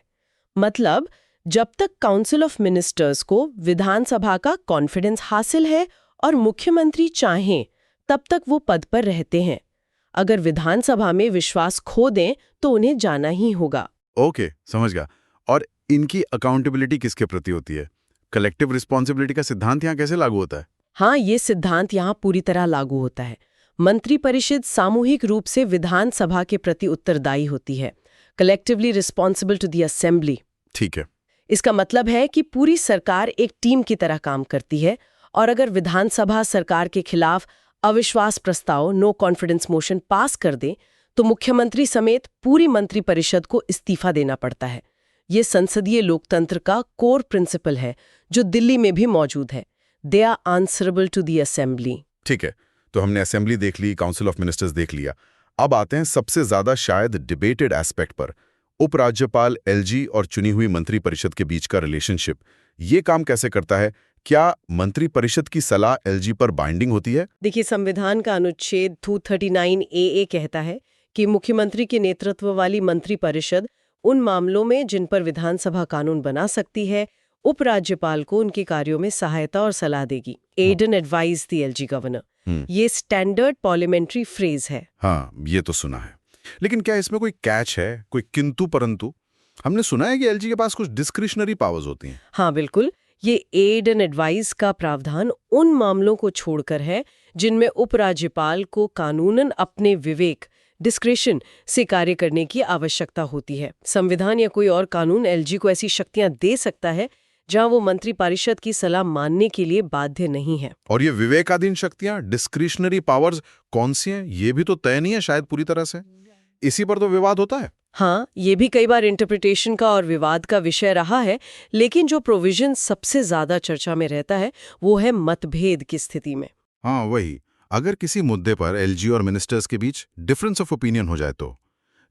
Speaker 2: मतलब जब तक काउंसिल ऑफ मिनिस्टर्स को विधानसभा का कॉन्फिडेंस हासिल है और मुख्यमंत्री चाहें, तब तक वो पद पर रहते हैं। अगर विधानसभा में विश्वास खो दें तो उन्हें जाना ही होगा।
Speaker 1: ओके, समझ गया। और इनकी अकाउंटेबिलिटी किसके प्रति होती है? कलेक्टिव रिस्पॉन्सिबिलिटी का सिद्धांत यहाँ कैसे लागू होता है?
Speaker 2: हाँ, ये सिद्धांत यहाँ पूरी तरह लागू होता है। मंत्रिपरिषद सामूहिक रूप से विधानसभा के प्रति उत्तरदायी होती है, collectively responsible to the assembly.
Speaker 1: ठीक है।
Speaker 2: इसका मतलब है कि पूरी सरकार एक टीम की तरह काम करती है, और अगर विधानसभा सरकार के खिलाफ अविश्वास प्रस्ताव नो कॉन्फिडेंस मोशन पास कर दे तो मुख्यमंत्री समेत पूरी मंत्रिपरिषद को इस्तीफा देना पड़ता है। ये संसदीय लोकतंत्र का कोर प्रिंसिपल है जो दिल्ली में भी मौजूद है। They are answerable to the assembly.
Speaker 1: ठीक है, तो हमने असेंबली देख ली, काउंसिल ऑफ मिनिस्टर्स देख लिया। अब आते हैं सबसे ज्यादा शायद डिबेटेड एस्पेक्ट पर, उपराज्यपाल, एलजी और चुनी हुई मंत्रिपरिषद के बीच का रिलेशनशिप। ये काम कैसे करता है? क्या मंत्रिपरिषद की सलाह एलजी पर बाइंडिंग होती है?
Speaker 2: देखिए, संविधान का अनुच्छेद 239 AA कहता है कि मुख्यमंत्री के नेतृत्व वाली मंत्रिपरिषद उन मामलों में जिन पर विधानसभा कानून बना सकती है, उपराज्यपाल को उनके कार्यों में सहायता और सलाह देगी। Aid and advise the LG governor. ये स्टैंडर्ड पार्लियामेंट्री फ्रेज है।
Speaker 1: हाँ, ये तो सुना है। लेकिन क्या इसमें कोई कैच है, कोई किंतु परंतु? हमने सुना है कि एलजी के पास कुछ डिस्क्रिशनरी पावर्स होती हैं।
Speaker 2: हाँ बिल्कुल, ये एड एंड एडवाइस का प्रावधान उन मामलों को छोड़कर है जिनमें उपराज्यपाल को कानूनन अपने विवेक डिस्क्रेशन से कार्य करने की आवश्यकता होती है। संविधान या कोई और कानून एलजी को ऐसी शक्तियां दे सकता है जहां वो मंत्रिपरिषद की सलाह मानने के लिए बाध्य नहीं है।
Speaker 1: और ये विवेकाधीन शक्तियां, डिस्क्रिशनरी पावर्स कौन सी हैं? ये भी तो तय नहीं है शायद पूरी तरह से। इसी पर तो विवाद होता है।
Speaker 2: हाँ, ये भी कई बार इंटरप्रिटेशन का और विवाद का विषय रहा है, लेकिन जो प्रोविजन सबसे ज्यादा चर्चा में रहता है वो है मतभेद की स्थिति में।
Speaker 1: हाँ, वही। अगर किसी मुद्दे पर एलजी और मिनिस्टर्स के बीच डिफरेंस ऑफ ओपिनियन हो जाए तो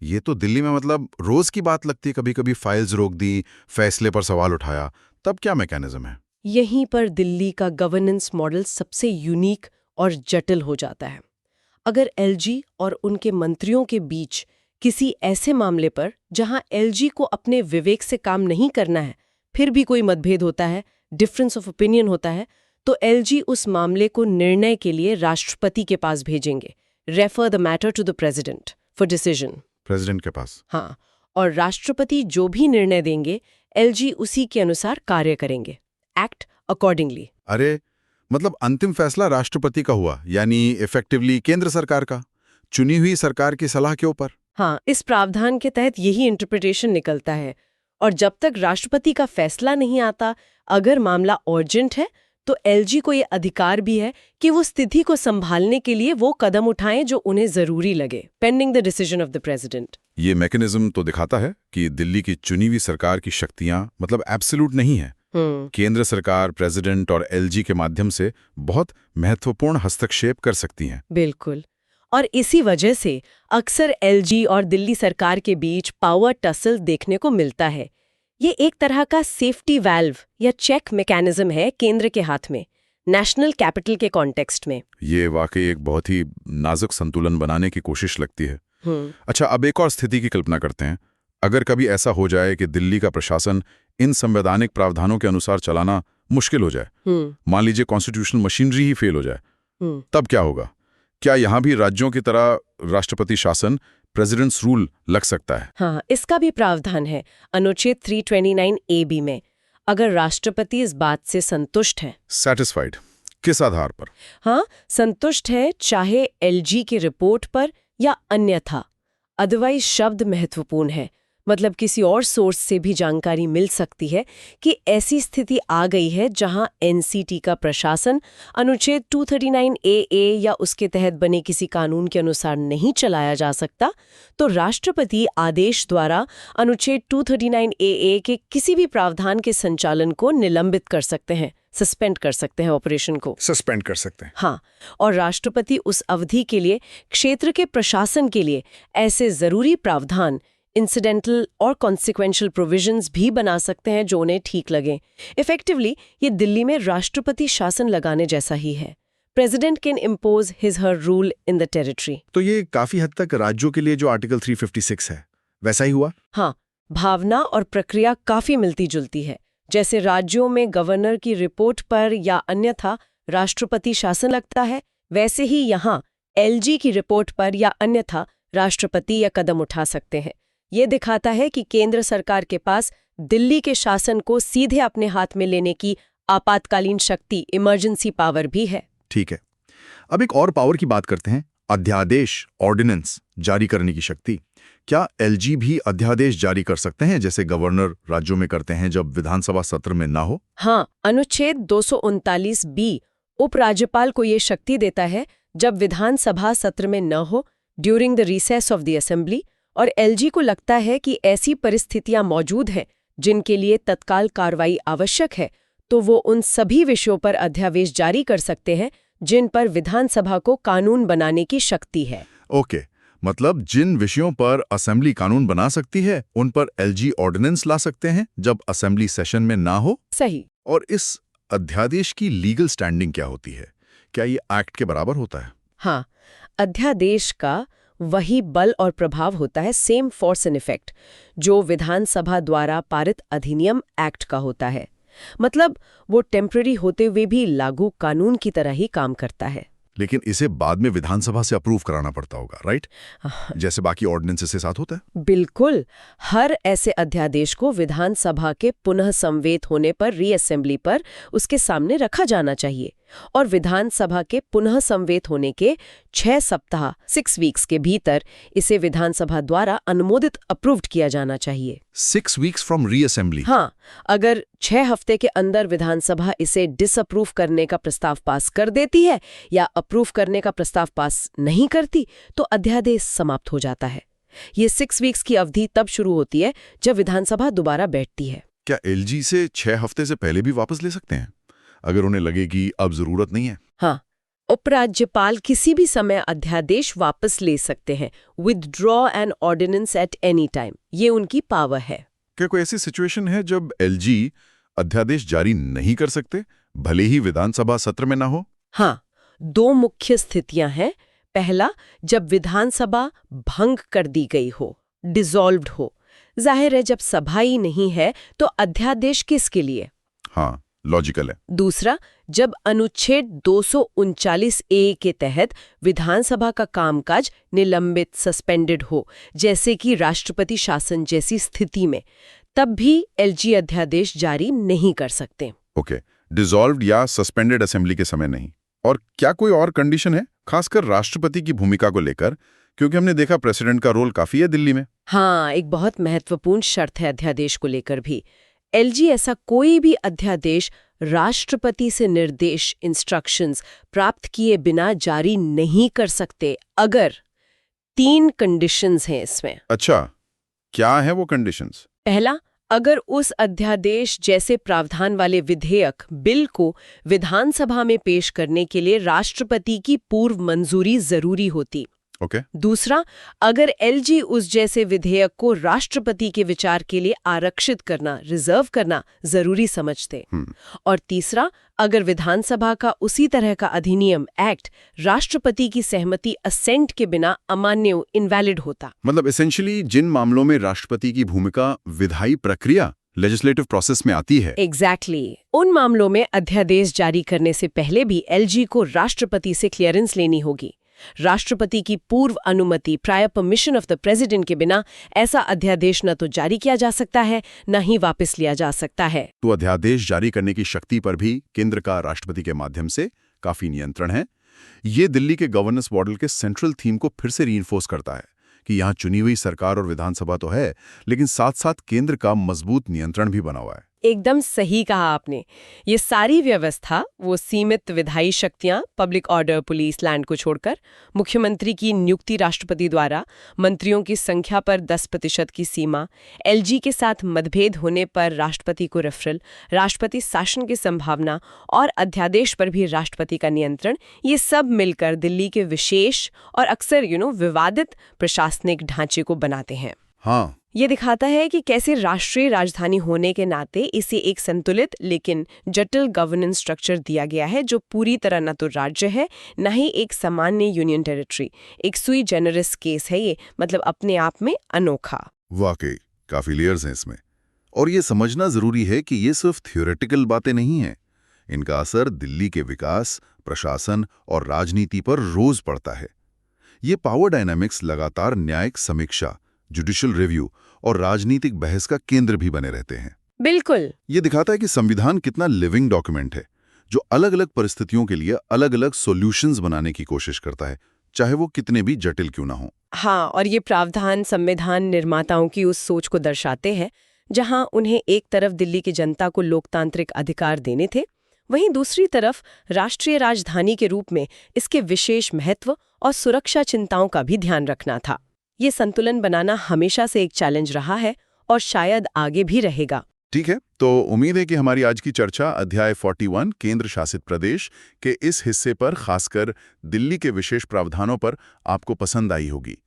Speaker 1: ये तो दिल्ली में मतलब रोज की बात लगती है। कभी कभी फाइल्स रोक दी, फैसले पर सवाल उठाया, तब क्या मैकेनिज्म है?
Speaker 2: यहीं पर दिल्ली का गवर्नेंस मॉडल सबसे यूनिक और जटिल हो जाता है। अगर एलजी और उनके मंत्रियों के बीच किसी ऐसे मामले पर जहां एलजी को अपने विवेक से काम नहीं करना है, फिर भी कोई मतभेद होता है, डिफरेंस ऑफ ओपिनियन होता है, तो एलजी उस मामले को निर्णय के लिए राष्ट्रपति के पास भेजेंगे। Refer the matter to the president for decision.
Speaker 1: President के पास?
Speaker 2: हाँ, और राष्ट्रपति जो भी निर्णय देंगे एलजी उसी के अनुसार कार्य करेंगे। Act accordingly.
Speaker 1: अरे, मतलब अंतिम फैसला राष्ट्रपति का हुआ, यानी इफेक्टिवली केंद्र सरकार का, चुनी हुई सरकार की सलाह के ऊपर।
Speaker 2: हाँ, इस प्रावधान के तहत यही इंटरप्रिटेशन निकलता है। और जब तक राष्ट्रपति का फैसला नहीं आता, अगर मामला अर्जेंट है तो एलजी को ये अधिकार भी है कि वो स्थिति को संभालने के लिए वो कदम उठाएं जो उन्हें जरूरी लगे, pending the decision of the president.
Speaker 1: ये मैकेनिज्म तो दिखाता है कि दिल्ली की चुनी हुई सरकार की शक्तियां मतलब एब्सोल्यूट नहीं है। केंद्र सरकार, प्रेसिडेंट और एलजी के माध्यम से बहुत महत्वपूर्ण हस्तक्षेप कर सकती हैं।
Speaker 2: बिल्कुल। और इसी वजह से अक्सर एलजी और दिल्ली सरकार के बीच पावर टसल देखने को मिलता है। ये एक तरह का सेफ्टी वाल्व या चेक मैकेनिज्म है केंद्र के हाथ में, नेशनल कैपिटल के कॉन्टेक्स्ट में।
Speaker 1: ये वाकई एक बहुत ही नाजुक संतुलन बनाने की कोशिश लगती है। अच्छा, अब एक और स्थिति की कल्पना करते हैं। अगर कभी ऐसा हो जाए कि दिल्ली का प्रशासन इन संवैधानिक प्रावधानों के अनुसार चलाना मुश्किल हो जाए, मान लीजिए कॉन्स्टिट्यूशनल मशीनरी ही फेल हो जाए, तब क्या होगा? क्या यहां भी राज्यों की तरह राष्ट्रपति शासन, प्रेसिडेंट्स रूल लग सकता है?
Speaker 2: हाँ, इसका भी प्रावधान है अनुच्छेद 329 AB में। अगर राष्ट्रपति इस बात से संतुष्ट है,
Speaker 1: सैटिस्फाइड, किस आधार पर?
Speaker 2: हाँ, संतुष्ट है, चाहे एलजी की रिपोर्ट पर या अन्यथा। अदरवाइज शब्द महत्वपूर्ण है, मतलब किसी और सोर्स से भी जानकारी मिल सकती है कि ऐसी स्थिति आ गई है जहां एनसीटी का प्रशासन अनुच्छेद 239 AA या उसके तहत बने किसी कानून के अनुसार नहीं चलाया जा सकता, तो राष्ट्रपति आदेश द्वारा अनुच्छेद 239 AA के किसी भी प्रावधान के संचालन को निलंबित कर सकते हैं, सस्पेंड कर सकते हैं, ऑपरेशन को
Speaker 1: सस्पेंड कर सकते हैं।
Speaker 2: हाँ, और राष्ट्रपति उस अवधि के लिए क्षेत्र के प्रशासन के लिए ऐसे जरूरी प्रावधान, इंसिडेंटल और कॉन्सिक्वेंशियल प्रोविजंस भी बना सकते हैं जो उन्हें ठीक लगे। इफेक्टिवली ये दिल्ली में राष्ट्रपति शासन लगाने जैसा ही है। President can impose his her rule in the territory.
Speaker 3: तो ये काफी हद तक राज्यों के लिए जो आर्टिकल 356 है वैसा ही हुआ।
Speaker 2: हाँ, भावना और प्रक्रिया काफी मिलती जुलती है। जैसे राज्यों में गवर्नर की रिपोर्ट पर या अन्यथा राष्ट्रपति शासन लगता है, वैसे ही यहाँ एलजी की रिपोर्ट पर या अन्यथा राष्ट्रपति या कदम उठा सकते हैं। ये दिखाता है कि केंद्र सरकार के पास दिल्ली के शासन को सीधे अपने हाथ में लेने की आपातकालीन शक्ति, इमरजेंसी पावर भी है।
Speaker 3: ठीक है, अब एक और पावर की बात करते हैं, अध्यादेश, ऑर्डिनेंस जारी करने की शक्ति। क्या एलजी भी अध्यादेश जारी कर सकते हैं जैसे गवर्नर राज्यों में करते हैं जब विधानसभा सत्र में ना हो?
Speaker 2: हाँ, अनुच्छेद 239(b) उपराज्यपाल को ये शक्ति देता है जब विधानसभा सत्र में न हो, during the recess of the assembly, और एलजी को लगता है कि ऐसी परिस्थितियां मौजूद हैं जिनके लिए तत्काल कार्रवाई आवश्यक है, तो वो उन सभी विषयों पर अध्यादेश जारी कर सकते हैं जिन पर विधानसभा को कानून बनाने की शक्ति है।
Speaker 3: ओके, मतलब जिन विषयों पर असेंबली कानून बना सकती है उन पर एलजी ऑर्डिनेंस ला सकते हैं जब असेंबली सेशन में ना हो।
Speaker 2: सही।
Speaker 3: और इस अध्यादेश की लीगल स्टैंडिंग क्या होती है? क्या ये एक्ट के बराबर होता है?
Speaker 2: हाँ, अध्यादेश का वही बल और प्रभाव होता है, सेम फोर्स एंड इफेक्ट, जो विधानसभा द्वारा पारित अधिनियम एक्ट का होता है। मतलब वो टेम्पररी होते हुए भी लागू कानून की तरह ही काम करता है।
Speaker 3: लेकिन इसे बाद में विधानसभा से अप्रूव कराना पड़ता होगा, राइट? जैसे बाकी ऑर्डिनेंसेस के साथ होता है।
Speaker 2: बिल्कुल, हर ऐसे अध्यादेश को विधानसभा के पुनः संवेद होने पर रीअसेंबली पर उसके सामने रखा जाना चाहिए, और विधानसभा के पुनः संवेद होने के 6 सप्ताह 6 वीक्स के भीतर इसे विधानसभा द्वारा अनुमोदित अप्रूव्ड किया जाना चाहिए।
Speaker 3: 6 वीक्स फ्रॉम रीअसेंबली?
Speaker 2: हाँ, अगर 6 हफ्ते के अंदर विधानसभा इसे डिसअप्रूव करने का प्रस्ताव पास कर देती है या अप्रूव करने का प्रस्ताव पास नहीं करती, तो अध्यादेश समाप्त हो जाता है। ये 6 वीक्स की अवधि तब शुरू होती है जब विधानसभा दोबारा बैठती है।
Speaker 3: क्या एलजी से 6 हफ्ते से पहले भी वापस ले सकते हैं अगर उन्हें लगे कि अब जरूरत नहीं है?
Speaker 2: हाँ, उपराज्यपाल किसी भी समय अध्यादेश वापस ले सकते हैं, withdraw an ordinance at any time. ये उनकी पावर है।
Speaker 3: क्या कोई ऐसी सिचुएशन है जब एलजी अध्यादेश जारी नहीं कर सकते भले ही विधानसभा सत्र में ना हो?
Speaker 2: हाँ, 2 मुख्य स्थितियां हैं। पहला, जब विधानसभा भंग कर दी गई हो, डिसॉल्व्ड हो। जाहिर है, जब सभा ही नहीं है तो अध्यादेश किसके लिए?
Speaker 3: हाँ, लॉजिकल है।
Speaker 2: दूसरा, जब अनुच्छेद 239(a) के तहत विधानसभा का कामकाज निलंबित, सस्पेंडेड हो, जैसे कि राष्ट्रपति शासन जैसी स्थिति में, तब भी एलजी अध्यादेश जारी नहीं कर सकते।
Speaker 3: ओके, डिसॉल्व्ड या सस्पेंडेड असेंबली के समय नहीं। और क्या कोई और कंडीशन है, खासकर राष्ट्रपति की भूमिका को लेकर? क्योंकि हमने देखा प्रेसिडेंट का रोल काफी है दिल्ली में।
Speaker 2: हाँ, एक बहुत महत्वपूर्ण शर्त है अध्यादेश को लेकर भी। एलजी ऐसा कोई भी अध्यादेश राष्ट्रपति से निर्देश, इंस्ट्रक्शंस प्राप्त किए बिना जारी नहीं कर सकते अगर 3 कंडीशंस हैं इसमें।
Speaker 3: अच्छा, क्या है वो कंडीशंस?
Speaker 2: पहला, अगर उस अध्यादेश जैसे प्रावधान वाले विधेयक, बिल को विधानसभा में पेश करने के लिए राष्ट्रपति की पूर्व मंजूरी जरूरी होती।
Speaker 3: ओके।
Speaker 2: दूसरा, अगर एलजी उस जैसे विधेयक को राष्ट्रपति के विचार के लिए आरक्षित करना, रिजर्व करना जरूरी समझते। और तीसरा, अगर विधानसभा का उसी तरह का अधिनियम, एक्ट, राष्ट्रपति की सहमति, असेंट के बिना अमान्य, इनवैलिड होता।
Speaker 3: मतलब एसेंशियली जिन मामलों में राष्ट्रपति की भूमिका विधायी प्रक्रिया, लेजिस्लेटिव प्रोसेस में आती है।
Speaker 2: एग्जैक्टली, उन मामलों में अध्यादेश जारी करने से पहले भी एलजी को राष्ट्रपति से क्लियरेंस लेनी होगी। राष्ट्रपति की पूर्व अनुमति, prior permission of the president के बिना ऐसा अध्यादेश न तो जारी किया जा सकता है, न ही वापस लिया जा सकता है।
Speaker 3: तो अध्यादेश जारी करने की शक्ति पर भी केंद्र का राष्ट्रपति के माध्यम से काफी नियंत्रण है। ये दिल्ली के गवर्नेंस मॉडल के सेंट्रल थीम को फिर से रीइंफोर्स करता है कि यहाँ चुनी हुई सरकार और विधानसभा तो है, लेकिन साथ साथ केंद्र का मजबूत नियंत्रण भी बना हुआ है।
Speaker 2: एकदम सही कहा आपने। ये सारी व्यवस्था, वो सीमित विधायी शक्तियां, पब्लिक ऑर्डर, पुलिस, लैंड को छोड़कर, मुख्यमंत्री की नियुक्ति राष्ट्रपति द्वारा, मंत्रियों की संख्या पर 10% की सीमा, एलजी के साथ मतभेद होने पर राष्ट्रपति को रेफरल, राष्ट्रपति शासन की संभावना और अध्यादेश पर भी राष्ट्रपति का नियंत्रण, ये सब मिलकर दिल्ली के विशेष और अक्सर विवादित प्रशासनिक ढांचे को बनाते हैं।
Speaker 3: हाँ,
Speaker 2: ये दिखाता है कि कैसे राष्ट्रीय राजधानी होने के नाते इसे एक संतुलित लेकिन जटिल गवर्नेंस स्ट्रक्चर दिया गया है, जो पूरी तरह न तो राज्य है न ही एक सामान्य यूनियन टेरिटरी। एक सुई जेनरस केस है ये, मतलब अपने आप में अनोखा।
Speaker 3: वाकई काफी लेयर्स हैं इसमें, और ये समझना जरूरी है कि ये सिर्फ थ्योरेटिकल बातें नहीं हैं। इनका असर दिल्ली के विकास, प्रशासन और राजनीति पर रोज पड़ता है। ये पावर डायनामिक्स लगातार न्यायिक समीक्षा, जुडिशियल रिव्यू और राजनीतिक बहस का केंद्र भी बने रहते हैं।
Speaker 2: बिल्कुल।
Speaker 3: ये दिखाता है कि संविधान कितना लिविंग डॉक्यूमेंट है, जो अलग-अलग परिस्थितियों के लिए अलग-अलग सॉल्यूशंस बनाने की कोशिश करता है, चाहे वो कितने भी जटिल क्यों ना हो।
Speaker 2: हाँ, और ये प्रावधान संविधान निर्माताओं की उस सोच को दर्शाते हैं, जहां उन्हें एक तरफ दिल्ली की जनता को लोकतांत्रिक अधिकार देने थे, वहीं दूसरी तरफ राष्ट्रीय राजधानी के रूप में इसके विशेष महत्व और सुरक्षा चिंताओं का भी ध्यान रखना था। ये संतुलन बनाना हमेशा से एक चैलेंज रहा है और शायद आगे भी रहेगा।
Speaker 3: ठीक है, तो उम्मीद है कि हमारी आज की चर्चा अध्याय 41 केंद्र शासित प्रदेश के इस हिस्से पर, खासकर दिल्ली के विशेष प्रावधानों पर, आपको पसंद आई होगी।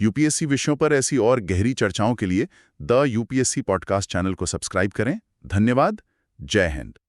Speaker 3: यूपीएससी विषयों पर ऐसी और गहरी चर्चाओं के लिए द यूपीएससी पॉडकास्ट चैनल को सब्सक्राइब करें। धन्यवाद। जय हिंद।